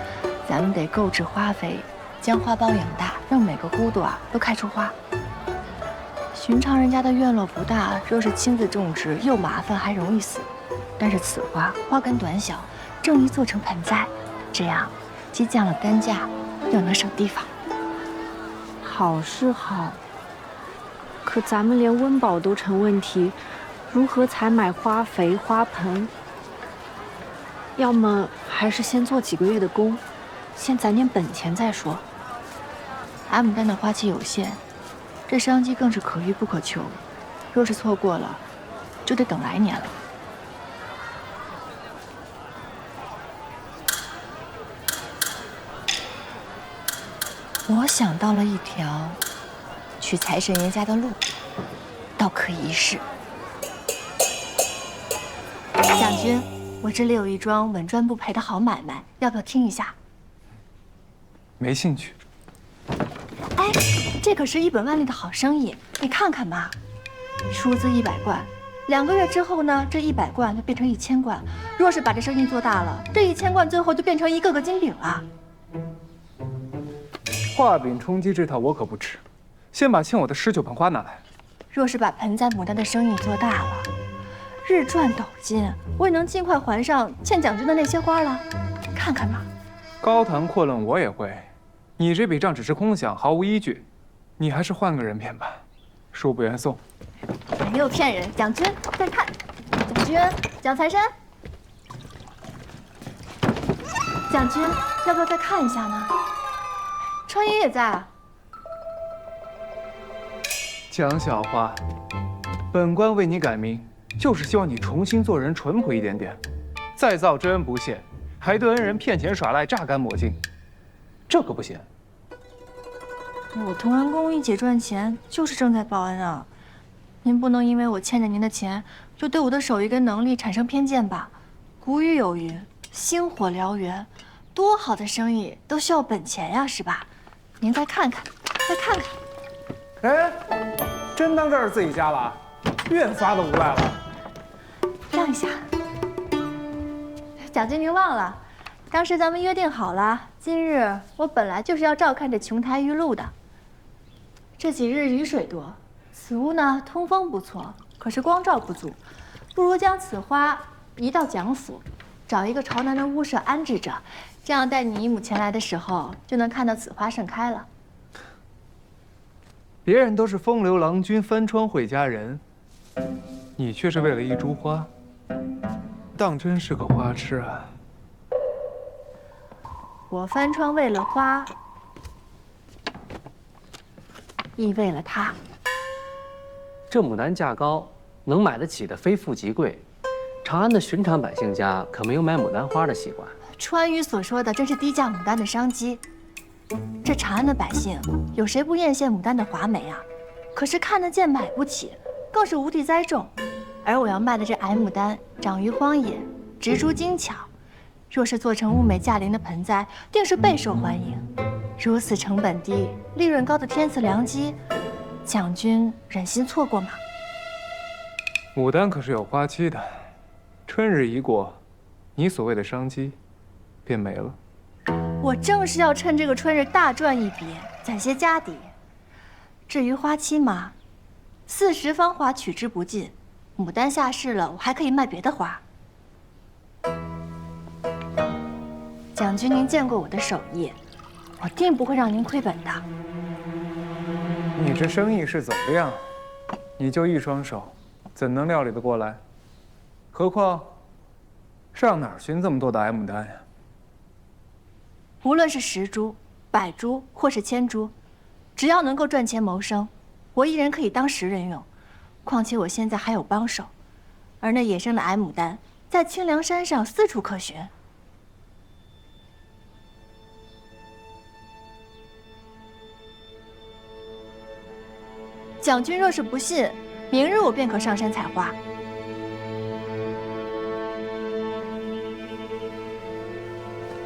咱们得购置花肥，将花苞养大，让每个骨朵啊都开出花。寻常人家的院落不大，若是亲自种植，又麻烦还容易死。但是此花花根短小，正宜做成盆栽，这样既降了单价，又能省地方。好是好，可咱们连温饱都成问题，如何采买花肥花盆？要么还是先做几个月的工，先攒点本钱再说。M 丹的花期有限，这商机更是可遇不可求，若是错过了，就得等来年了。我想到了一条去财神爷家的路，倒可以一试。将军，我这里有一桩稳赚不赔的好买卖，要不要听一下？没兴趣。哎，这可是一本万利的好生意，你看看吧。出资100贯，2个月之后呢，这100贯就变成1000贯。若是把这生意做大了，这1000贯最后就变成一个个金饼了。画饼充饥这套我可不吃，先把欠我的19盆花拿来。若是把盆栽牡丹的生意做大了，日赚斗金，我也能尽快还上欠将军的那些花了。看看吧。高谈阔论我也会，你这笔账只是空想，毫无依据。你还是换个人骗吧，恕不远送。没有骗人，将军再看，将军蒋财神，将军要不要再看一下呢？川爷也在啊。蒋小花，本官为你改名，就是希望你重新做人，淳朴一点点。再造知恩不谢，还对恩人骗钱耍赖、榨干抹净，这可不行。我同仁宫一姐赚钱就是正在报恩啊！您不能因为我欠着您的钱，就对我的手艺跟能力产生偏见吧？古语有云：“星火燎原”，多好的生意都需要本钱呀，是吧？您再看看，再看看。哎，真当这是自己家了，越发的无赖了。让一下。蒋军，您忘了，当时咱们约定好了，今日我本来就是要照看这琼台玉露的。这几日雨水多，此屋呢通风不错，可是光照不足，不如将此花移到蒋府，找一个朝南的屋舍安置着，这样待你姨母前来的时候，就能看到此花盛开了。别人都是风流郎君、翻窗会佳人，你却是为了一株花，当真是个花痴啊！我翻窗为了花，亦为了他。这牡丹价高，能买得起的非富即贵，长安的寻常百姓家可没有买牡丹花的习惯。川渝所说的真是低价牡丹的商机。这长安的百姓，有谁不艳羡牡丹的华美啊？可是看得见买不起，更是无地栽种。而我要卖的这矮牡丹，长于荒野，植株精巧，若是做成物美价廉的盆栽，定是备受欢迎。如此成本低、利润高的天赐良机，蒋军忍心错过吗？牡丹可是有花期的，春日一过，你所谓的商机便没了。我正是要趁这个春日大赚一笔，攒些家底。至于花期嘛，40芳华取之不尽，牡丹下市了，我还可以卖别的花。蒋军，您见过我的手艺，我定不会让您亏本的。你这生意是走量，你就一双手，怎能料理得过来？何况上哪儿寻这么多的矮牡丹呀？无论是10株、100株或是1000株，只要能够赚钱谋生，我一人可以当10人用。况且我现在还有帮手，而那野生的矮牡丹在清凉山上四处可寻。蒋军若是不信，明日我便可上山采花。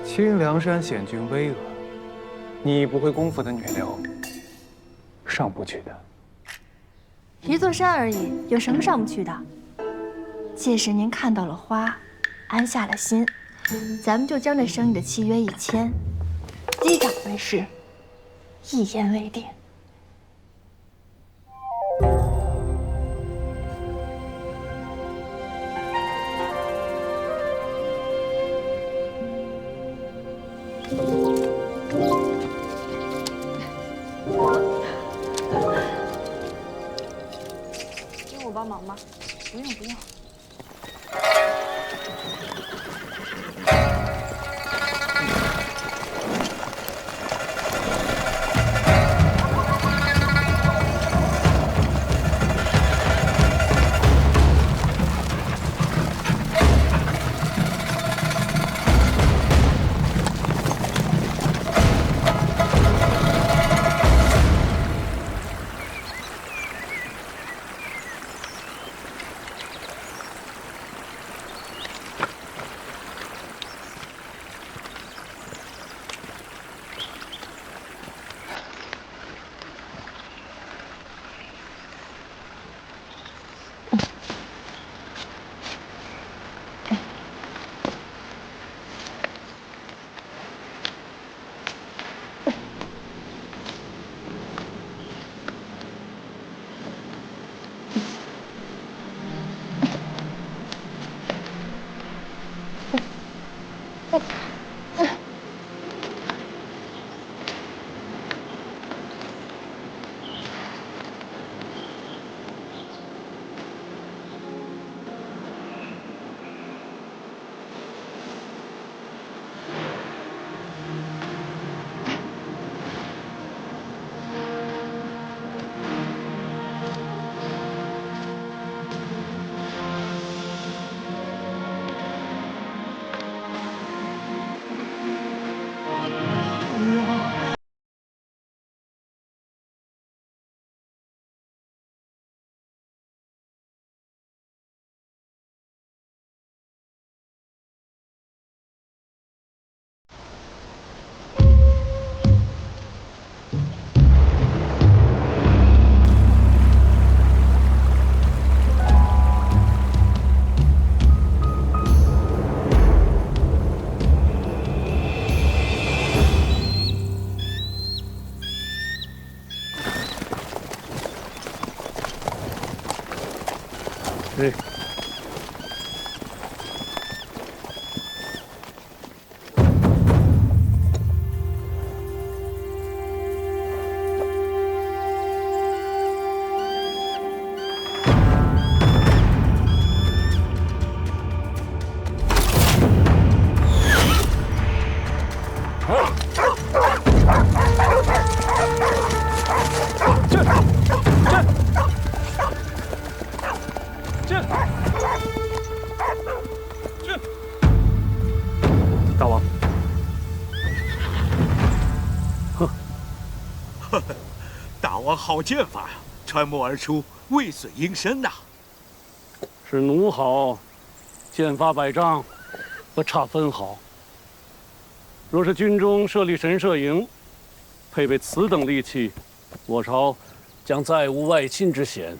清凉山险峻巍峨，你不会功夫的女流，上不去的。一座山而已，有什么上不去的？届时您看到了花，安下了心，咱们就将这生意的契约一签，击掌为誓，一言为定。用我帮忙吗？不用不用。对。大王，大王好剑法呀，穿墨而出，未损应身呐。是奴好，剑法百丈，不差分毫。若是军中设立神射营，配备此等利器，我朝将再无外侵之嫌。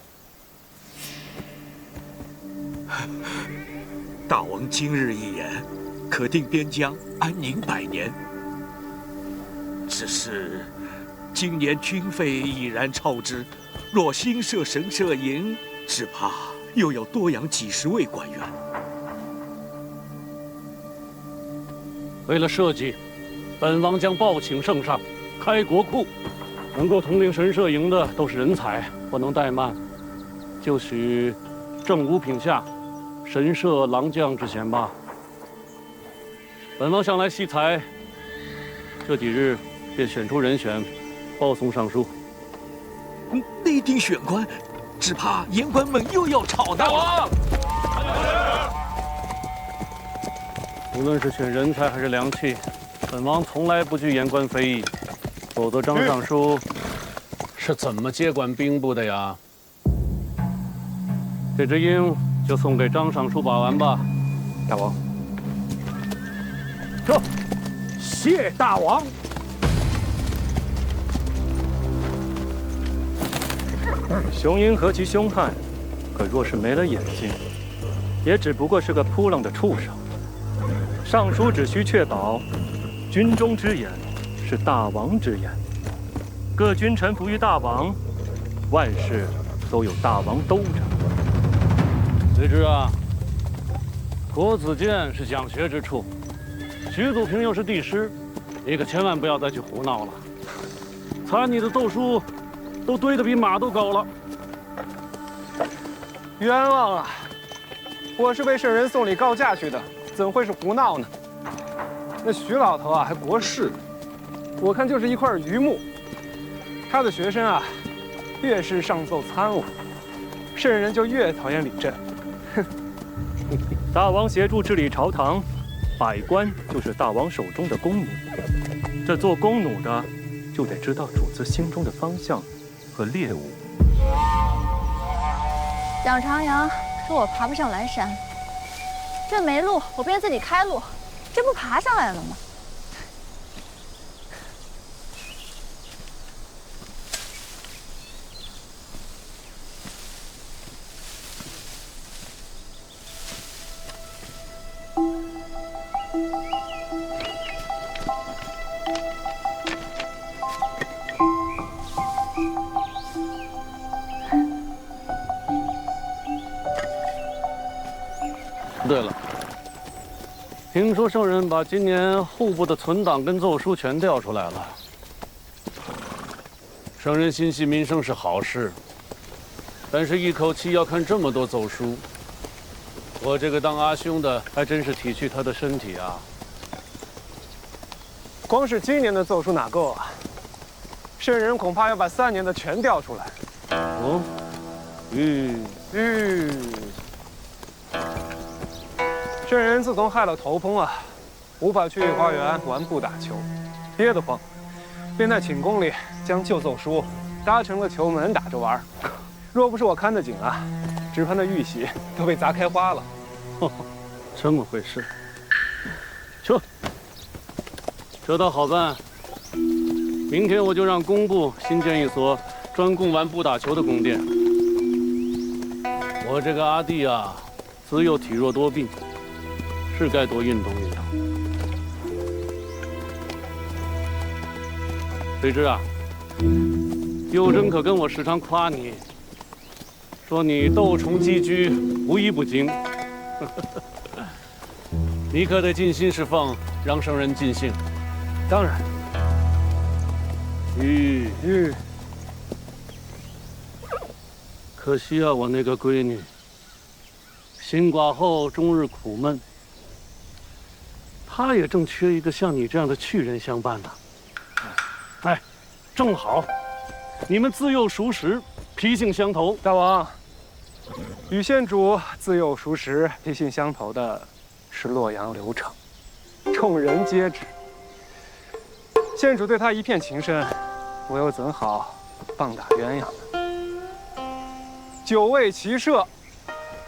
大王今日一言，可定边疆安宁100年。只是今年军费已然超支，若新设神射营，只怕又要多养几10位官员。为了社稷，本王将报请圣上，开国库。能够统领神射营的都是人才，不能怠慢。就许正五品下神射郎将之衔吧。本王向来惜才，这几日便选出人选，报送上书。内定选官，只怕言官们又要吵闹。大王，无论是选人才还是良器，本王从来不惧言官非议。否则，张尚书是怎么接管兵部的呀？这只鹰就送给张尚书把玩吧。大王，这谢大王。雄鹰何其凶悍，可若是没了眼睛，也只不过是个扑棱的畜生。尚书只需确保，军中之言是大王之言，各军臣服于大王，万事都有大王兜着。随之啊，国子监是讲学之处，徐祖平又是帝师，你可千万不要再去胡闹了。猜你的奏书都堆得比马都高了。冤枉啊！我是被圣人送礼告假去的，怎会是胡闹呢？那徐老头啊，还国士，我看就是一块榆木。他的学生啊，越是上奏参悟，圣人就越讨厌李振。哼！大王协助治理朝堂，百官就是大王手中的弓弩。这做弓弩的，就得知道主子心中的方向和猎物。蒋长阳说我爬不上蓝山，这没路，我便自己开路，这不爬上来了吗？对了，听说圣人把今年户部的存档跟奏书全调出来了。圣人心系民生是好事，但是一口气要看这么多奏书，我这个当阿兄的还真是体恤他的身体啊。光是今年的奏书哪够啊？圣人恐怕要把3年的全调出来。哦，圣人自从害了头风啊，无法去花园玩步打球，憋得慌，便在寝宫里将旧奏书搭成了球门打着玩。若不是我看得紧啊，只怕那玉玺都被砸开花了。这么回事？撤，这倒好办。明天我就让工部新建一所专供玩步打球的宫殿。我这个阿弟啊，自幼体弱多病，是该多运动运动。随之啊，幼珍可跟我时常夸你，说你斗虫击车，无一不精。你可得尽心侍奉，让圣人尽兴。当然。可惜啊，我那个闺女，新寡后终日苦闷。她也正缺一个像你这样的趣人相伴呢。哎，正好，你们自幼熟识，脾性相投。大王，与县主自幼熟识、脾性相投的是洛阳刘成，众人皆知。县主对他一片情深，我又怎好棒打鸳鸯呢？久未骑射，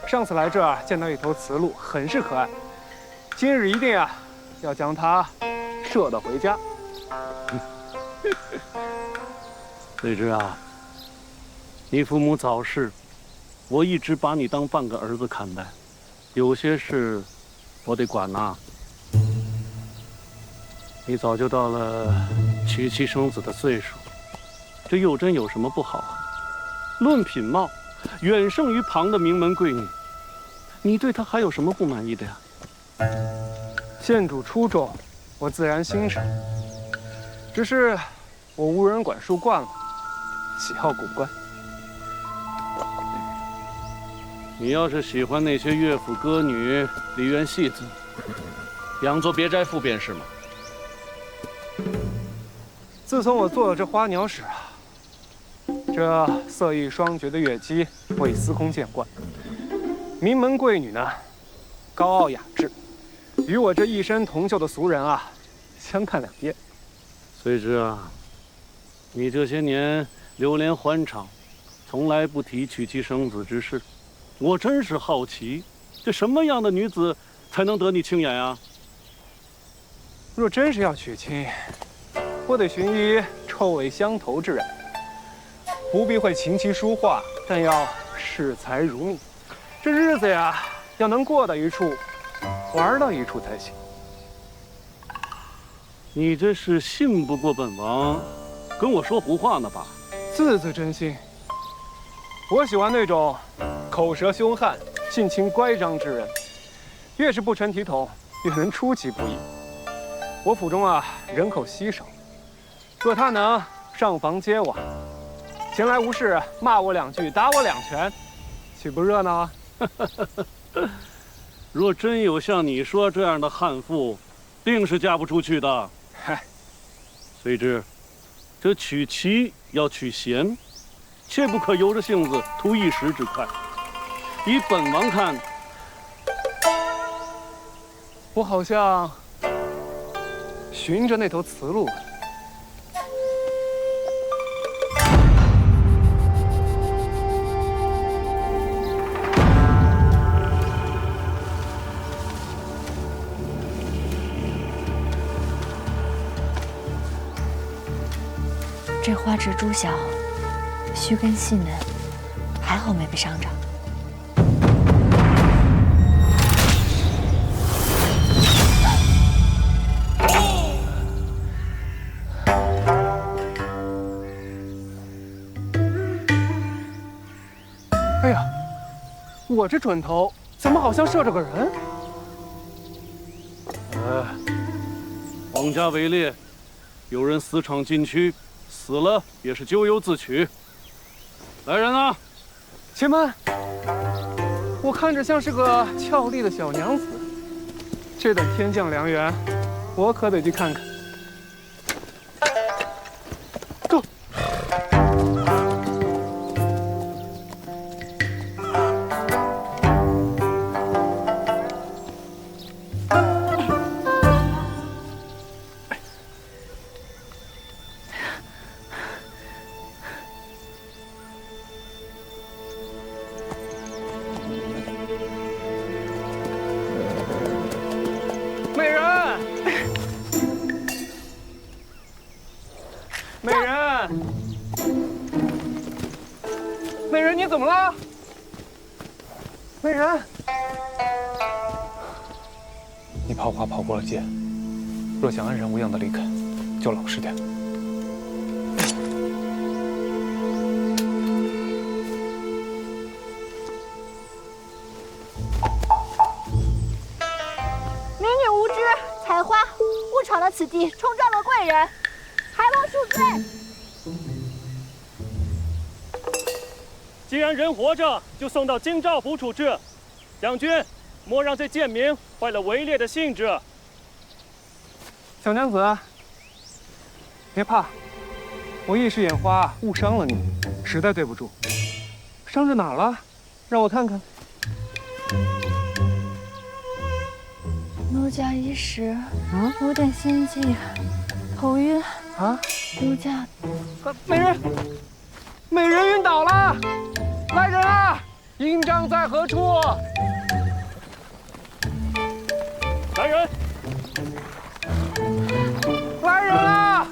上次来这儿见到一头雌鹿，很是可爱。今日一定要将它射得回家。桂枝啊，你父母早逝，我一直把你当半个儿子看待，有些事我得管呐。你早就到了娶妻生子的岁数，这幼珍有什么不好啊？论品貌，远胜于旁的名门贵女，你对她还有什么不满意的呀？县主出众，我自然欣赏。只是我无人管束惯了，喜好古怪。你要是喜欢那些乐府歌女、梨园戏子，养做别斋妇便是嘛。自从我做了这花鸟使这色艺双绝的乐姬，我已司空见惯。名门贵女呢，高傲雅致，与我这一身铜锈的俗人相看两厌。随之啊，你这些年流连欢场，从来不提娶妻生子之事，我真是好奇，这什么样的女子才能得你青眼啊？若真是要娶亲，我得寻一臭味相投之人，不必会琴棋书画，但要视财如命。这日子要能过到一处，玩到一处才行。你这是信不过本王，跟我说胡话呢吧？字字真心。我喜欢那种口舌凶悍、性情乖张之人，越是不成体统，越能出其不意。我府中人口稀少，若他能上房接我，闲来无事骂我两句，打我两拳，岂不热闹啊？若真有像你说这样的悍妇，定是嫁不出去的。嗨，随之，这娶妻要娶贤，切不可由着性子图一时之快。以本王看，我好像寻着那头雌鹿了。这花枝珠小，须根细嫩，还好没被伤着。哎呀，我这准头怎么好像射着个人？皇家围猎，有人私闯禁区，死了也是咎由自取。来人啊！且慢，我看着像是个俏丽的小娘子，这等天降良缘，我可得去看看。走。美人，美人，美人，你怎么了？美人，你抛花抛过了界，若想安然无恙的离开，就老实点。闯了此地，冲撞了贵人，还望恕罪。既然人活着，就送到京兆府处置。将军，莫让这贱民坏了围猎的兴致。小娘子，别怕，我一时眼花误伤了你，实在对不住。伤着哪儿了？让我看看。奴家一时有点心悸，头晕啊。奴家，美人晕倒了！来人啊！营帐在何处？来人！来人啊！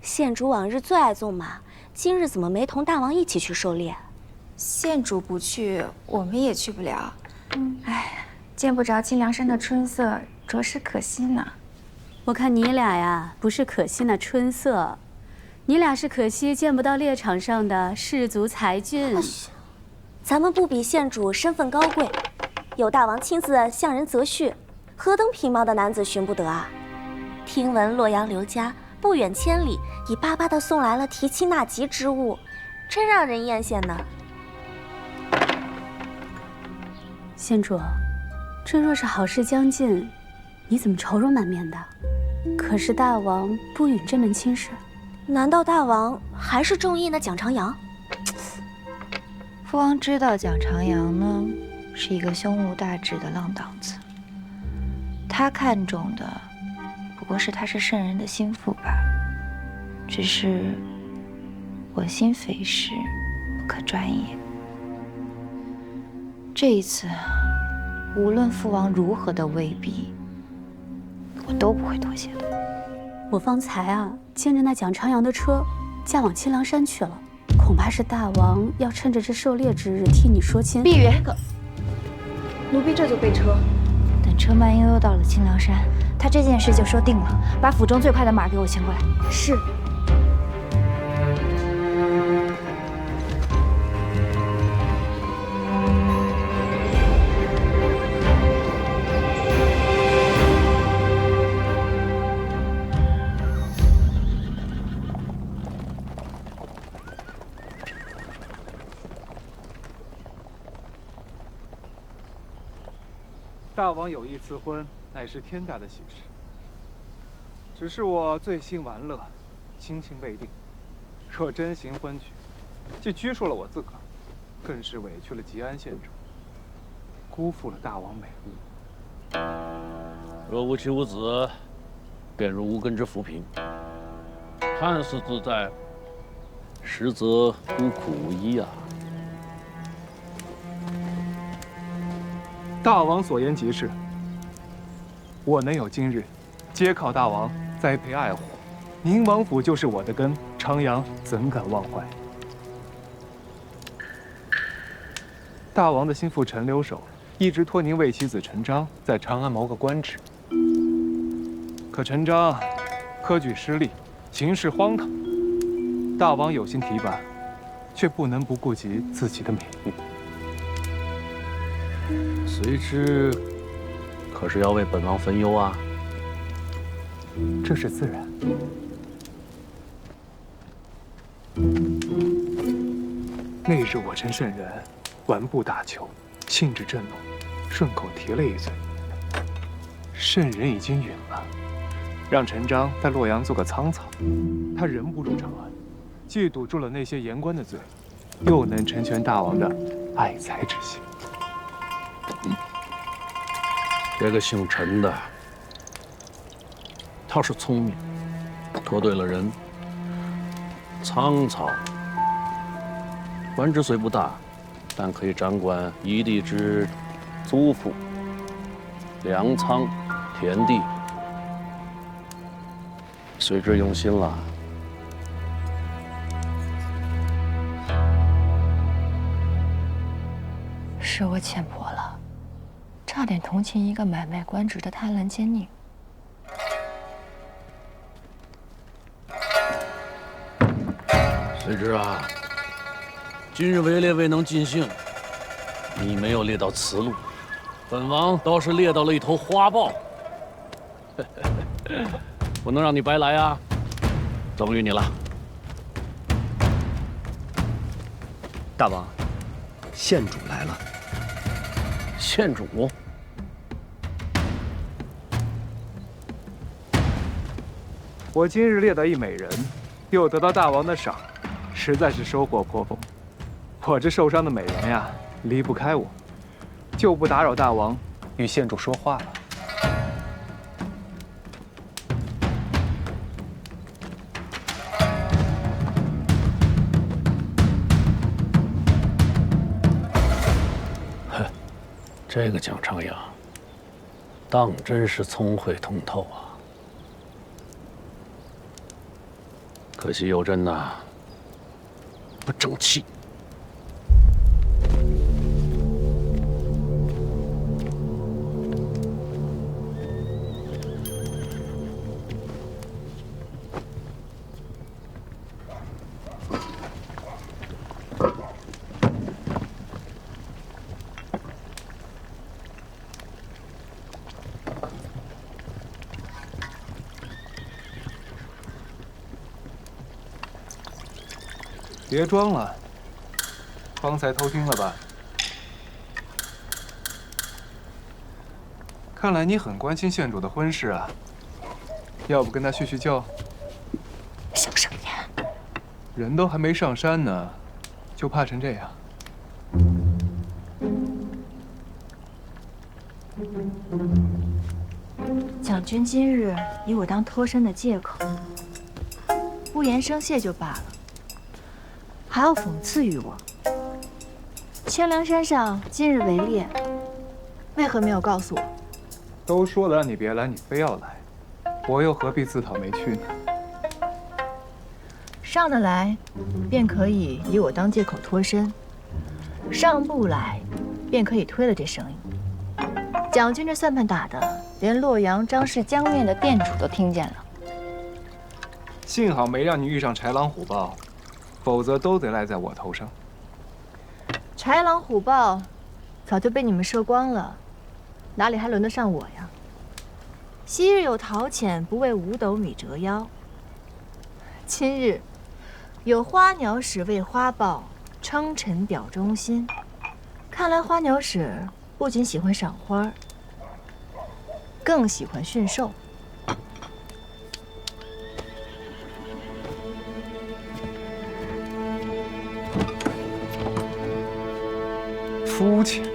县主往日最爱纵马，今日怎么没同大王一起去狩猎？县主不去，我们也去不了。哎，见不着清凉山的春色，着实可惜呢。我看你俩呀，不是可惜那春色，你俩是可惜见不到猎场上的士族才俊。咱们不比县主身份高贵，有大王亲自向人择婿，何等品貌的男子寻不得啊！听闻洛阳刘家不远千里，已巴巴地送来了提亲纳吉之物，真让人艳羡呢。县主，这若是好事将近，你怎么愁容满面的？可是大王不允这门亲事。难道大王还是中意那蒋长阳？父王知道蒋长阳呢，是一个胸无大志的浪荡子。他看中的不过是他是圣人的心腹罢了。只是我心肥实，不可专也。这一次，无论父王如何的威逼，我都不会妥协的。我方才啊，牵着那蒋长阳的车，驾往清凉山去了。恐怕是大王要趁着这狩猎之日替你说亲。闭眼！奴婢这就备车。等车慢悠悠到了清凉山，他这件事就说定了。把府中最快的马给我牵过来。是。大王有意赐婚，乃是天大的喜事。只是我醉心玩乐，亲情未定。若真行婚娶，既拘束了我自个儿，更是委屈了吉安县主，辜负了大王美意。若无妻无子，便如无根之浮萍，看似自在，实则孤苦无依啊！大王所言极是，我能有今日，皆靠大王栽培爱护。宁王府就是我的根，长阳怎敢忘怀？大王的心腹陈留守一直托您为其子陈章在长安谋个官职，可陈章科举失利，行事荒唐。大王有心提拔，却不能不顾及自己的美誉。随之，可是要为本王分忧啊！这是自然。那日我趁圣人玩步打球，兴致正浓，顺口提了一嘴。圣人已经允了，让陈章在洛阳做个仓草。他人不入长安，既堵住了那些言官的嘴，又能成全大王的爱才之心。这个姓陈的，他是聪明，托对了人。仓草，官职虽不大，但可以掌管一地之租赋、粮仓、田地，随之用心了。是我浅薄了。差点同情一个买卖官职的贪婪奸佞。随之啊，今日围猎未能尽兴，你没有猎到雌鹿，本王倒是猎到了一头花豹。不能让你白来啊！等于你了。大王，县主来了。县主。我今日猎到一美人，又得到大王的赏，实在是收获颇丰。我这受伤的美人呀，离不开我，就不打扰大王与县主说话了。哼，这个蒋长阳，当真是聪慧通透啊！可惜有朕呐，不争气。别装了，方才偷听了吧？看来你很关心县主的婚事啊，要不跟他叙叙旧？小声点。人都还没上山呢，就怕成这样。蒋军今日以我当脱身的借口，不言声谢就罢了，还要讽刺于我。清凉山上今日围猎，为何没有告诉我？都说了让你别来，你非要来，我又何必自讨没趣呢？上得来，便可以以我当借口脱身；上不来，便可以推了这生意。蒋军这算盘打的，连洛阳张氏江面的店主都听见了。幸好没让你遇上豺狼虎豹，否则都得赖在我头上。豺狼虎豹早就被你们射光了，哪里还轮得上我呀？昔日有陶潜不为五斗米折腰，今日有花鸟使为花豹称臣表忠心。看来花鸟使不仅喜欢赏花，更喜欢驯兽。肤浅。